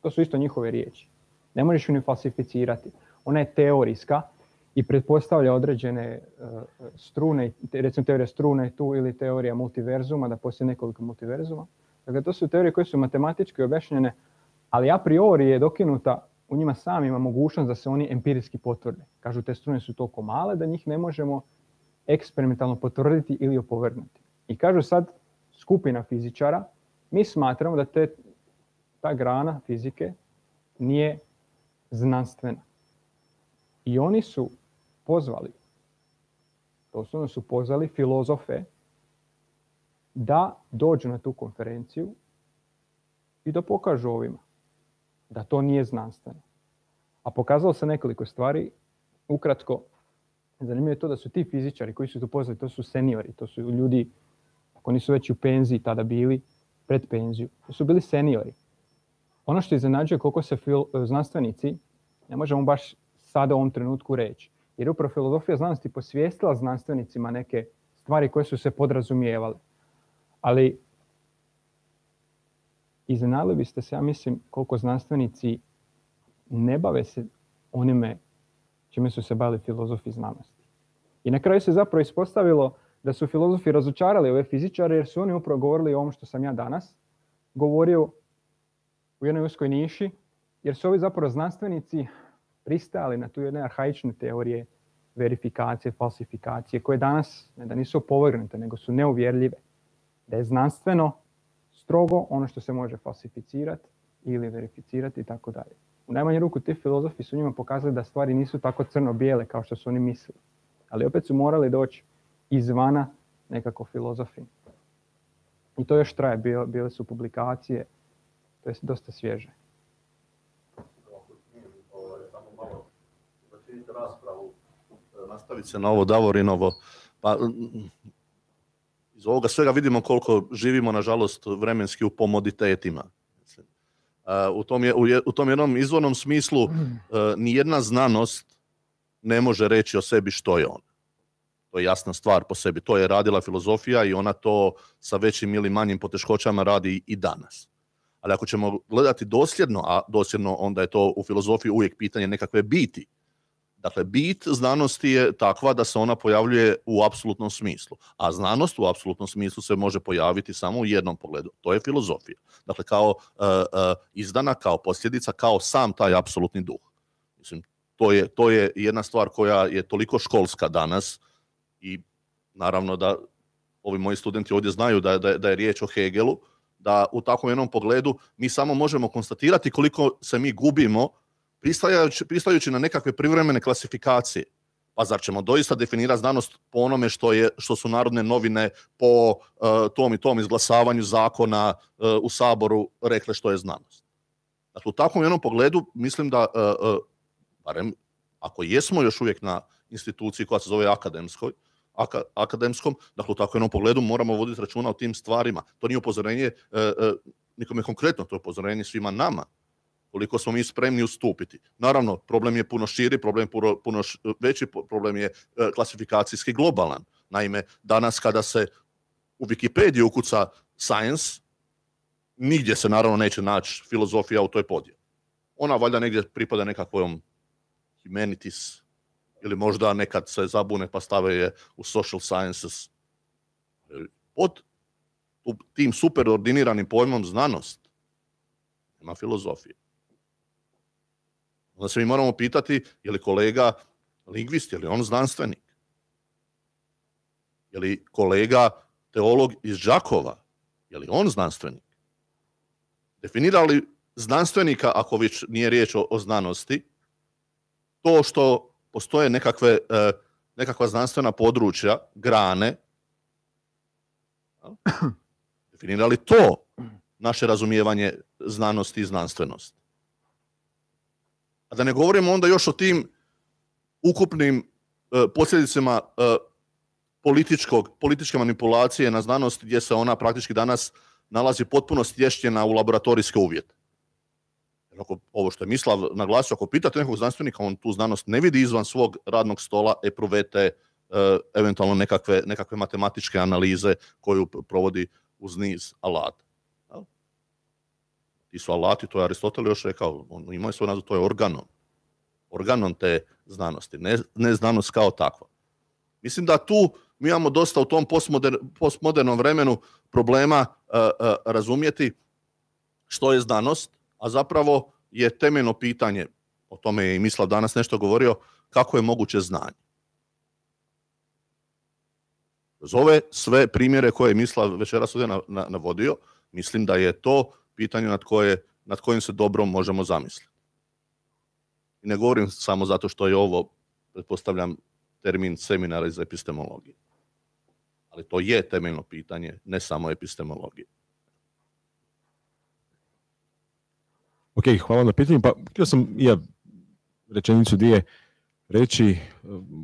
To su isto njihove riječi. Ne možeš ju ni falsificirati. Ona je teorijska i pretpostavlja određene strune, recimo teorija strune je tu ili teorija multiverzuma, da postoji nekoliko multiverzuma. Dakle, to su teorije koje su matematički objašnjene, ali a priori je dokinuta u njima samima mogućnost da se oni empirijski potvrde. Kažu, te strune su toliko male da njih ne možemo eksperimentalno potvrditi ili opovrgnuti. I kažu sad skupina fizičara, mi smatramo da ta grana fizike nije znanstvena. I oni su pozvali, doslovno su pozvali filozofe da dođu na tu konferenciju i da pokažu ovima da to nije znanstveno. A pokazalo se nekoliko stvari. Ukratko, zanimljivo je to da su ti fizičari koji su tu pozvali, to su seniori, to su ljudi, ako nisu već u penziji tada bili, pred penziju. To su bili seniori. Ono što iznenađuje koliko se znanstvenici, ne možemo baš sada u ovom trenutku reći, jer upravo filozofija znanosti posvijestila znanstvenicima neke stvari koje su se podrazumijevale. Ali iznenadili biste se, ja mislim, koliko znanstvenici ne bave se onime čime su se bavili filozofi znanosti. I na kraju se zapravo ispostavilo da su filozofi razočarali ove fizičare jer su oni upravo govorili o ovom što sam ja danas govorio u jednoj uskoj niši, jer su ovi zapravo znanstvenici pristajali na tu jedne arhaične teorije verifikacije, falsifikacije, koje danas ne da nisu opovrgnute, nego su neuvjerljive. Da je znanstveno strogo ono što se može falsificirati ili verificirati i tako dalje. U najmanju ruku ti filozofi su njima pokazali da stvari nisu tako crno-bijele kao što su oni mislili. Ali opet su morali doći izvana nekako filozofi. I to još traje, bile su publikacije, to je dosta svježe. Samo malo začinite raspravu nastaviti se na ovo Davorinovo, pa iz ovoga svega vidimo koliko živimo, nažalost, vremenski u pomoditetima. U tom jednom izvornom smislu nijedna znanost ne može reći o sebi što je ona. To je jasna stvar po sebi. To je radila filozofija i ona to sa većim ili manjim poteškoćama radi i danas. Ali ako ćemo gledati dosljedno, a dosljedno onda je to u filozofiji uvijek pitanje nekakve biti. Dakle, bit znanosti je takva da se ona pojavljuje u apsolutnom smislu. A znanost u apsolutnom smislu se može pojaviti samo u jednom pogledu. To je filozofija. Dakle, kao izdana, kao posljedica, kao sam taj apsolutni duh. Mislim, to je jedna stvar koja je toliko školska danas i naravno da ovi moji studenti ovdje znaju da je riječ o Hegelu, da u takvom jednom pogledu mi samo možemo konstatirati koliko se mi gubimo pristajući na nekakve privremene klasifikacije. Pa zar ćemo doista definirati znanost po onome što su Narodne novine po tom i tom izglasavanju zakona u Saboru rekle što je znanost? Dakle, u takvom jednom pogledu mislim da, barem ako jesmo još uvijek na instituciji koja se zove akademskom, dakle u takvom jednom pogledu moramo voditi računa o tim stvarima. To nije upozorenje nikome konkretno, to je upozorenje svima nama. Koliko smo mi spremni ustupiti. Naravno, problem je puno širi, problem je puno veći, problem je klasifikacijski globalan. Naime, danas kada se u Wikipediji ukuca science, nigdje se naravno neće naći filozofija u toj podjeli. Ona valjda negdje pripada nekakvom humanities, ili možda nekad se zabune pa stave je u social sciences. Pod tim superordiniranim pojmom znanost nema filozofije. Onda se mi moramo pitati je li kolega lingvist, je li on znanstvenik? Je li kolega teolog iz Đakova, je li on znanstvenik? Definira li znanstvenika, ako već nije riječ o znanosti, to što postoje nekakva znanstvena područja, grane, definira li to naše razumijevanje znanosti i znanstvenosti? A da ne govorimo onda još o tim ukupnim posljedicama političke manipulacije na znanost gdje se ona praktički danas nalazi potpuno stješnjena u laboratorijske uvjete. Jer ovo što je Mislav naglasio, ako pitate nekog znanstvenika, on tu znanost ne vidi izvan svog radnog stola, epruvete, eventualno nekakve matematičke analize koju provodi uz niz alata. Ti su alati, to je Aristotel još rekao, on ima svoj naziv, to je organon te znanosti, ne znanost kao takva. Mislim da tu mi imamo dosta u tom postmodernom vremenu problema razumjeti što je znanost, a zapravo je temeljno pitanje, o tome je i Mislav danas nešto govorio, kako je moguće znanje. Uz ove sve primjere koje je Mislav večeras ovdje navodio, mislim da je to pitanje nad kojim se dobro možemo zamisliti. I ne govorim samo zato što je ovo, pretpostavljam, termin seminara iz epistemologije. Ali to je temeljno pitanje, ne samo epistemologije. Ok, hvala na pitanju. Pa htio sam rečenicu dvije reći,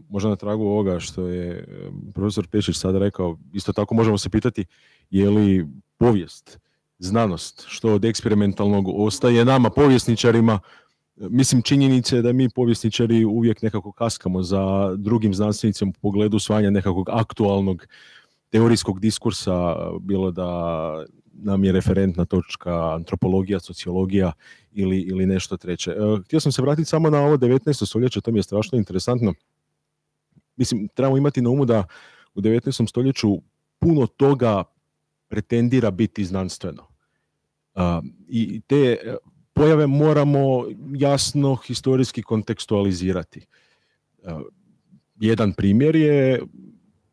možda na tragu ovoga što je profesor Pešić sada rekao. Isto tako možemo se pitati je li povijest, znanost, što od eksperimentalnog ostaje nama, povjesničarima. Mislim, činjenica je da mi povjesničari uvijek nekako kaskamo za drugim znanstvenicima u pogledu usvajanja nekakvog aktualnog teorijskog diskursa, bilo da nam je referentna točka antropologija, sociologija ili nešto treće. Htio sam se vratiti samo na ovo 19. stoljeće, to mi je strašno interesantno. Mislim, trebamo imati na umu da u 19. stoljeću puno toga pretendira biti znanstveno. I te pojave moramo jasno historijski kontekstualizirati. Jedan primjer je,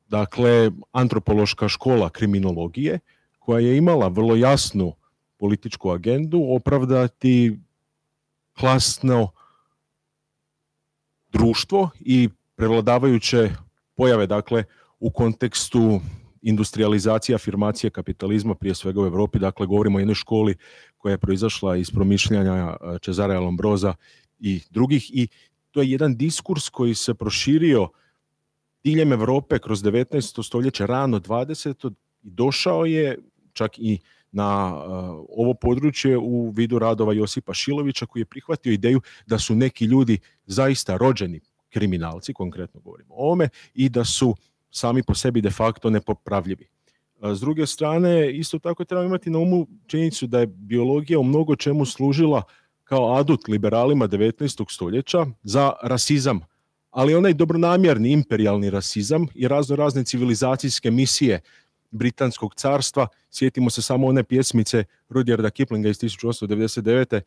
dakle, antropološka škola kriminologije, koja je imala vrlo jasnu političku agendu opravdati klasno društvo i prevladavajuće pojave, dakle, u kontekstu industrializacije, afirmacije kapitalizma, prije svega u Europi. Dakle, govorimo o jednoj školi koja je proizašla iz promišljanja Cesarea Lombrosa i drugih, i to je jedan diskurs koji se proširio diljem Europe kroz 19. stoljeće, rano 20. i došao je čak i na ovo područje u vidu radova Josipa Šilovića, koji je prihvatio ideju da su neki ljudi zaista rođeni kriminalci, konkretno govorimo o ovome, i da su sami po sebi de facto nepopravljivi. S druge strane, isto tako treba imati na umu činjenicu da je biologija u mnogo čemu služila kao adut liberalima 19. stoljeća za rasizam, ali onaj dobronamjerni imperijalni rasizam i razne civilizacijske misije Britanskog carstva. Sjetimo se samo one pjesmice Rudyarda Kiplinga iz 1899.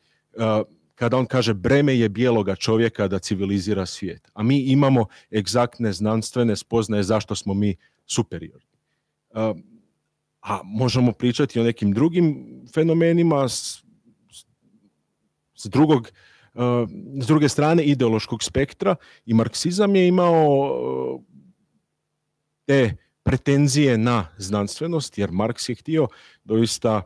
Kada on kaže breme je bijeloga čovjeka da civilizira svijet. A mi imamo egzaktne znanstvene spoznaje zašto smo mi superiorni. A možemo pričati o nekim drugim fenomenima s druge strane ideološkog spektra, i marksizam je imao te pretenzije na znanstvenost, jer Marks je htio doista,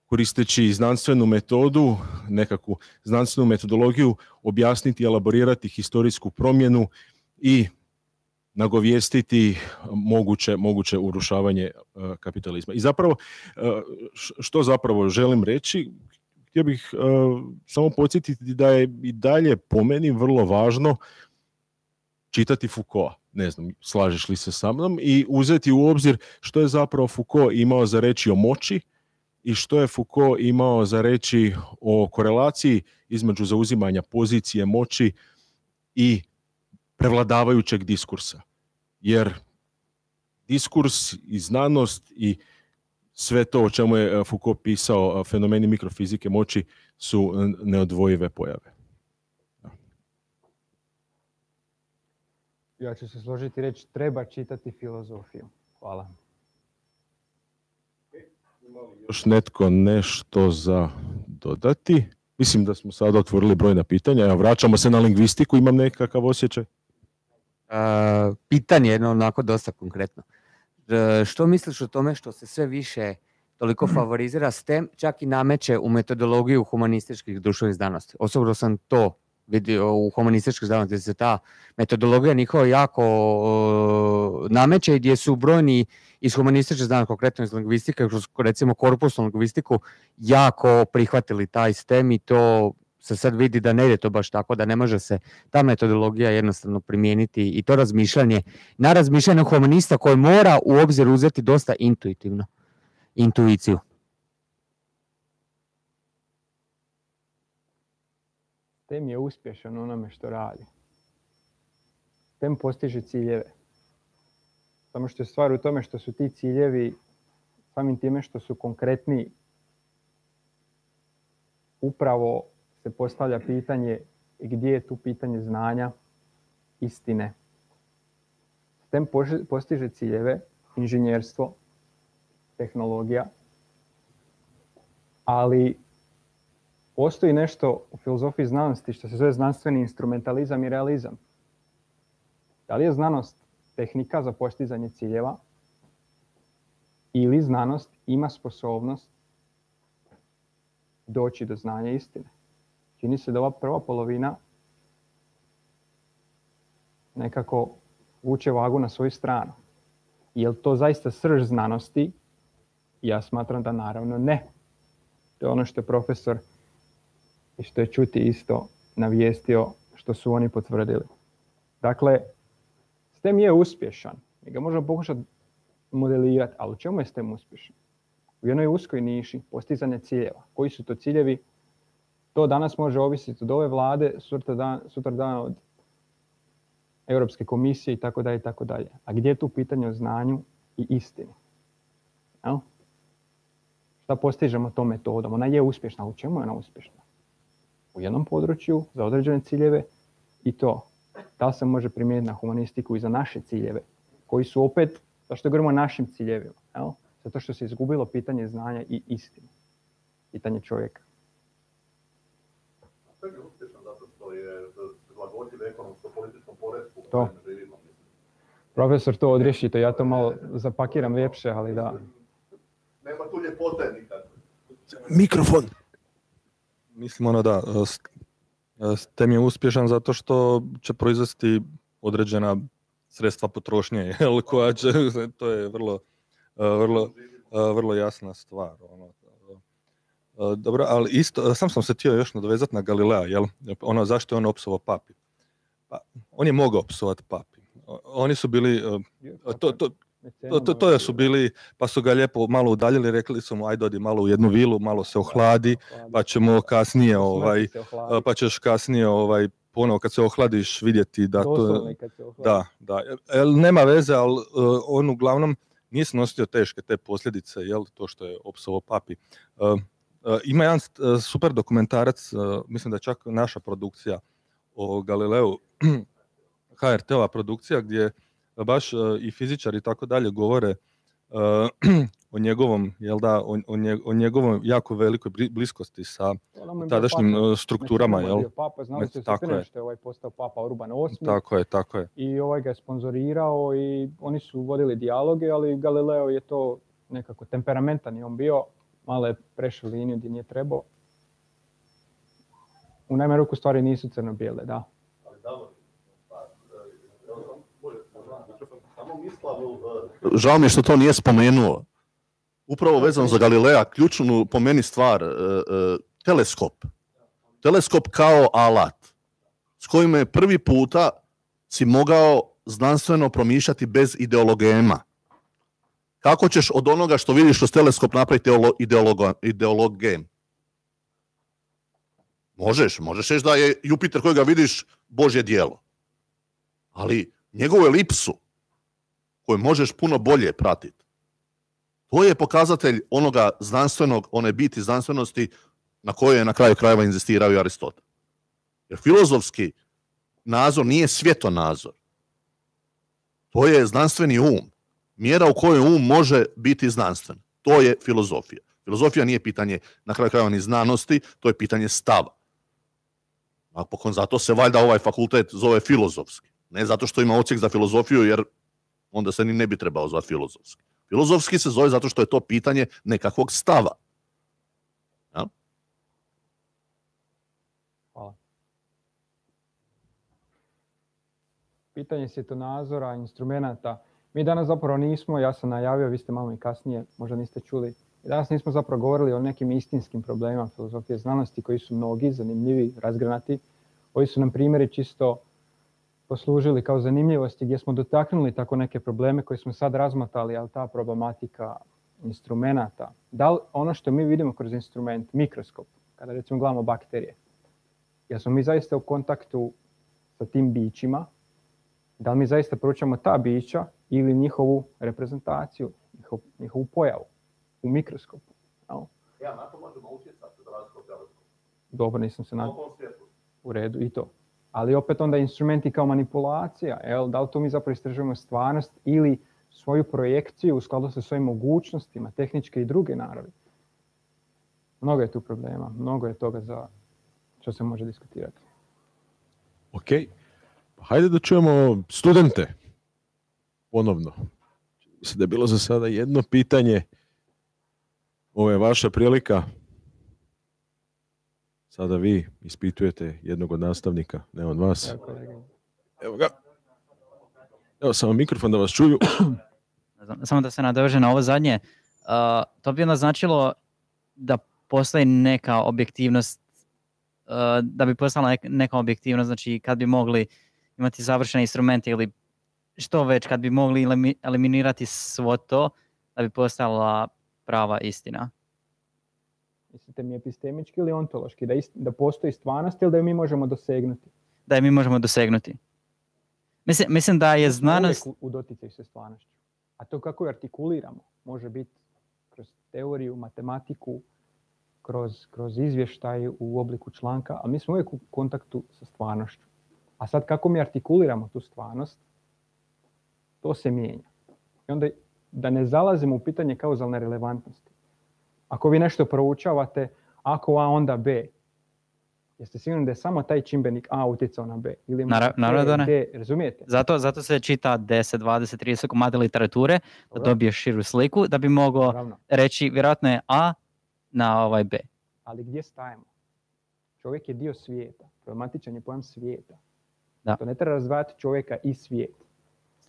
koristeći znanstvenu metodu, nekakvu znanstvenu metodologiju, objasniti, elaborirati historijsku promjenu i nagovijestiti moguće urušavanje kapitalizma. I zapravo, što zapravo želim reći, htio bih samo podsjetiti da je i dalje po meni vrlo važno čitati Foucaulta. Ne znam, slažeš li se sa mnom, i uzeti u obzir što je zapravo Foucault imao za reći o moći i što je Foucault imao za reći o korelaciji između zauzimanja pozicije moći i prevladavajućeg diskursa. Jer diskurs i znanost i sve to o čemu je Foucault pisao, fenomeni mikrofizike moći, su neodvojive pojave. Ja ću se složiti i reći, treba čitati filozofiju. Hvala. Još netko nešto za dodati? Mislim da smo sada otvorili brojna pitanja. Ja, vraćamo se na lingvistiku, imam nekakav osjećaj. Pitanje jedno onako dosta konkretno. Što misliš o tome što se sve više toliko favorizira STEM, čak i nameće u metodologiju humanističkih društvenih znanosti? Osobno sam to vidio u humanističkih znanosti, da se ta metodologija njihova jako nameće, gdje su brojni iz humanističkih znanosti, konkretno iz lingvistike, kroz recimo korpusnu lingvistiku, jako prihvatili taj STEM, i to se sad vidi da ne ide to baš tako, da ne može se ta metodologija jednostavno primijeniti, i to razmišljanje na razmišljanje humanista koje mora u obzir uzeti dosta intuitivno, intuiciju. STEM je uspješan u onome što radi. STEM postiže ciljeve. Samo što je stvar u tome što su ti ciljevi, samim time što su konkretni, upravo se postavlja pitanje gdje je tu pitanje znanja, istine. STEM postiže ciljeve, inženjerstvo, tehnologija, ali postoji nešto u filozofiji znanosti što se zove znanstveni instrumentalizam i realizam. Da li je znanost tehnika za postizanje ciljeva, ili znanost ima sposobnost doći do znanja istine? Čini se da ova prva polovina nekako vuče vagu na svoju stranu. Je li to zaista srž znanosti? Ja smatram da naravno ne. To je ono što je profesor i što je Čuti isto navijestio, što su oni potvrdili. Dakle, STEM je uspješan. Mi ga možemo pokušati modelirati, ali u čemu je STEM uspješan? U jednoj uskoj niši postizanja ciljeva. Koji su to ciljevi? To danas može ovisiti od ove vlade, sutra dan od Europske komisije itd. A gdje je tu pitanje o znanju i istini? No? Šta postižemo tom metodom? Ona je uspješna. U čemu je ona uspješna? U jednom području, za određene ciljeve, i to. Da li se može primijeniti na humanistiku i za naše ciljeve, koji su opet, zašto govorimo o našim ciljevima? No? Zato što se izgubilo pitanje znanja i istine. Pitanje čovjeka. Sve je uspješno zato što je prilagodljiv ekonomsko-političkom poretku u kojem živimo. Profesor, to odriješite, ja to malo zapakiram ljepše, ali da. Nema tu ljepote nikad. Mikrofon. Mislim da STEM je uspješan zato što će proizvesti određena sredstva potrošnje, koja će, to je vrlo jasna stvar. Dobro, ali isto, sam se htio još nadovezati na Galilea, jel? Zašto je on opsovao papi? Pa, on je mogao opsovati papi. Oni su bili, to su bili, pa su ga lijepo malo udaljili, rekli su mu ajde odi malo u jednu vilu, malo se ohladi, pa ćemo kasnije, pa ćeš kasnije ponovo kad se ohladiš vidjeti da to... Da. Nema veze, ali on uglavnom nije snosio teške te posljedice, jel, to što je opsovao papi. Ima jedan super dokumentarac, mislim da je čak naša produkcija o Galileu, HRT-ova produkcija, gdje baš i fizičari i tako dalje govore o njegovom, jel da, o njegovom jako velikoj bliskosti sa tadašnjim strukturama, jel? Papa, znali ste što je postao Papa Urban VIII. Tako je. I ga je sponzorirao i oni su vodili dijaloge, ali Galileo je to nekako temperamentan i on bio, malo je prešao liniju gdje nije trebao. U najmanju ruku stvari nisu crno-bijele, da. Žao mi je što to nije spomenuo. Upravo vezano za Galilea, ključnu po meni stvar, teleskop. Teleskop kao alat s kojim je prvi puta si mogao znanstveno promišljati bez ideologema. Kako ćeš od onoga što vidiš kroz teleskop napraviti ideologem? Možeš reći da je Jupiter kojega vidiš Božje djelo. Ali njegovu elipsu koju možeš puno bolje pratiti, to je pokazatelj onoga znanstvenog, one biti znanstvenosti na koje je na kraju krajeva inzistirao i Aristotel. Jer filozofski nadzor nije svjetonazor. To je znanstveni um. Mjera u kojoj um može biti znanstven. To je filozofija. Filozofija nije pitanje na kraju krajeva ni znanosti, to je pitanje stava. Napokon zato se valjda ovaj fakultet zove filozofski. Ne zato što ima odsjek za filozofiju, jer onda se ni ne bi trebao zvati filozofski. Filozofski se zove zato što je to pitanje nekakvog stava. Ja? Hvala. Pitanje svjetonazora, instrumenata. Mi danas zapravo nismo, ja sam najavio, vi ste malo i kasnije, možda niste čuli, danas nismo zapravo govorili o nekim istinskim problemima filozofije znanosti koji su mnogi, zanimljivi, razgranati. Ovi su nam primjeri čisto poslužili kao zanimljivosti gdje smo dotaknuli tako neke probleme koje smo sad razmatali, ali ta problematika instrumenata. Da li ono što mi vidimo kroz instrument, mikroskop, kada recimo gledamo bakterije, jer smo mi zaista u kontaktu sa tim bićima, da li mi zaista proučavamo ta bića ili njihovu reprezentaciju, njihovu pojavu u mikroskopu. Ja, na to možemo utjecati za razliku od teleskopa. Dobro, nisam se u redu i to. Ali opet onda instrumenti kao manipulacija, da li to mi zapravo istražujemo stvarnost ili svoju projekciju u skladu sa svojim mogućnostima, tehničke i druge naravi. Mnogo je tu problema, mnogo je toga za što se može diskutirati. Ok, pa hajde da čujemo studente ponovno. Mislim da je bilo za sada jedno pitanje. Ovo je vaša prilika. Sada vi ispitujete jednog od nastavnika, ne od vas. Evo ga. Evo samo mikrofon da vas čuju. Samo da se nadoveže na ovo zadnje. To bi onda značilo da postoji neka objektivnost, da bi postala neka objektivnost, znači kad bi mogli imati završene instrumente ili što već, kad bi mogli eliminirati svo to, da bi postala prava istina. Mislite mi epistemički ili ontološki? Da postoji stvarnost ili da je mi možemo dosegnuti? Da je mi možemo dosegnuti. Mislim da je znanost... Uvijek u doticaju sa stvarnošću. A to kako je artikuliramo može biti kroz teoriju, matematiku, kroz izvještaj u obliku članka, a mi smo uvijek u kontaktu sa stvarnošću. A sad kako mi artikuliramo tu stvarnost, to se mijenja. I onda da ne zalazimo u pitanje kauzalne relevantnosti. Ako vi nešto proučavate, ako A onda B, jeste sigurni da je samo taj čimbenik A utjecao na B? Ili naravno da ne. B, razumijete? Zato se čita 10, 20, 30 komada literature, da dobiješ širu sliku, da bi mogao reći vjerojatno je A na ovaj B. Ali gdje stajemo? Čovjek je dio svijeta. Problematičan je pojam svijeta. Da. To ne treba razdvajati čovjeka i svijet.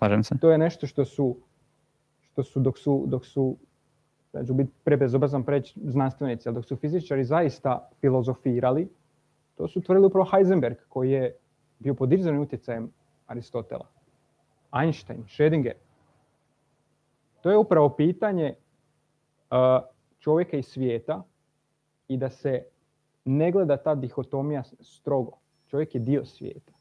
slažem se. To je nešto što su dok su ja ću biti prebezobrazan preći znanstvenici, ali dok su fizičari zaista filozofirali, to su tvrdili upravo Heisenberg, koji je bio pod izravnim utjecajem Aristotela. Einstein, Schrödinger. To je upravo pitanje čovjeka i svijeta i da se ne gleda ta dihotomija strogo. Čovjek je dio svijeta.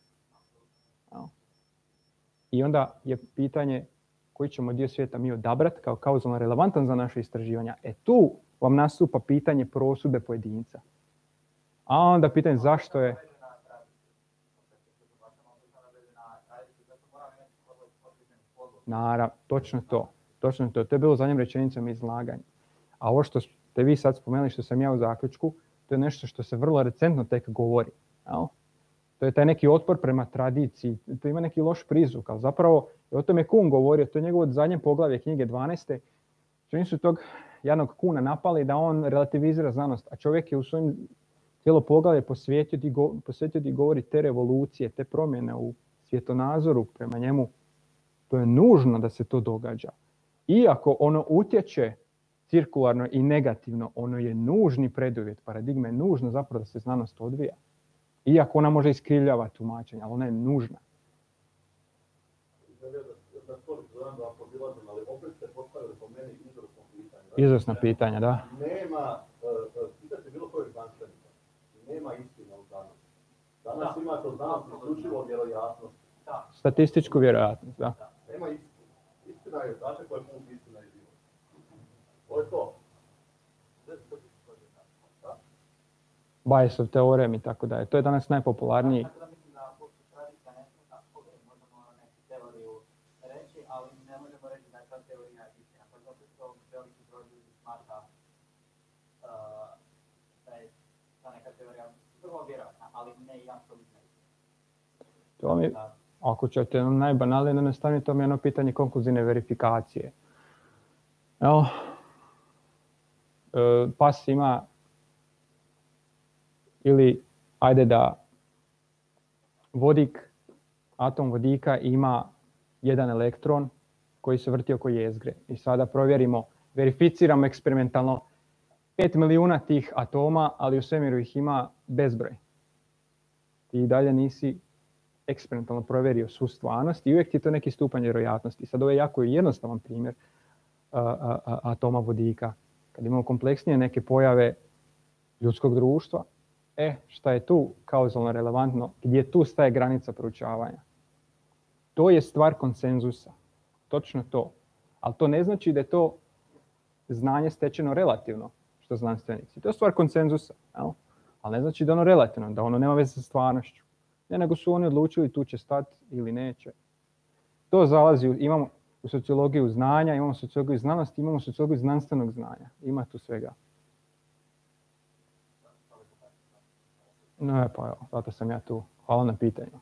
I onda je pitanje koji ćemo dio svijeta mi odabrati kao kauzalno relevantan za naše istraživanja. Tu vam nastupa pitanje prosudbe pojedinca. A onda pitanje zašto je... Naravno, točno to. To je bilo zadnjim rečenicama izlaganja. A ovo što ste vi sad spomenuli, što sam ja u zaključku, to je nešto što se vrlo recentno tek govori. To je taj neki otpor prema tradiciji, to ima neki loš prizvuk, ali zapravo o tome Kuhn govorio, to je njegovo zadnje poglavlje knjige 12. Čini su tog jednog Kuhna napali da on relativizira znanost, a čovjek je u svojim cijelo poglavlje posvetio i govori te revolucije, te promjene u svjetonazoru prema njemu. To je nužno da se to događa. Iako ono utječe cirkularno i negativno, ono je nužni preduvjet, paradigma je nužna zapravo da se znanost odvija. Iako ona može iskrivljavati tumačenja, ali ona je nužna. Izvrsna pitanja, da. Pitate bilo kojeg znanstvenika, nema istine u znanosti. Danas imate u znanosti isključivo vjerojatnost. Statističku vjerojatnost, da. Nema istine. Istina je znate koja je put istina i život. To je to. Bayesov teorem i tako dalje. To je danas najpopularniji. Tako da mislim da uopće tradicija ne smeta, možemo neku teoriju reći, ali ne možemo reći da je ta teorija istina. Pa zato što veliki broj ljudi smatra da je ta neka teorija vrlo vjerojatna, ali ne i apsolutna istina. To mi, ako ćete najbanalnije nastaviti, to mi je jedno pitanje konkluzivne verifikacije. Evo, pas ima ili ajde da atom vodika ima jedan elektron koji se vrti oko jezgre. I sada verificiramo eksperimentalno 5 milijuna tih atoma, ali u svemiru ih ima bezbroj. I dalje nisi eksperimentalno provjerio svu stvarnost i uvijek ti je to neki stupanj vjerojatnosti. Sad ovo je jako jednostavan primjer atoma vodika. Kad imamo kompleksnije neke pojave ljudskog društva, šta je tu kauzalno relevantno, gdje tu staje granica proučavanja. To je stvar konsenzusa. Točno to. Ali to ne znači da je to znanje stečeno relativno, što znanstvenici. To je stvar konsenzusa. Ali ne znači da ono relativno, da ono nema veze sa stvarnošću. Ne, nego su oni odlučili tu će stati ili neće. To zalazi, imamo u sociologiju znanja, imamo sociologiju znanosti, imamo sociologiju znanstvenog znanja. Ima tu svega. No, pa evo, zato sam ja tu. Hvala na pitanju.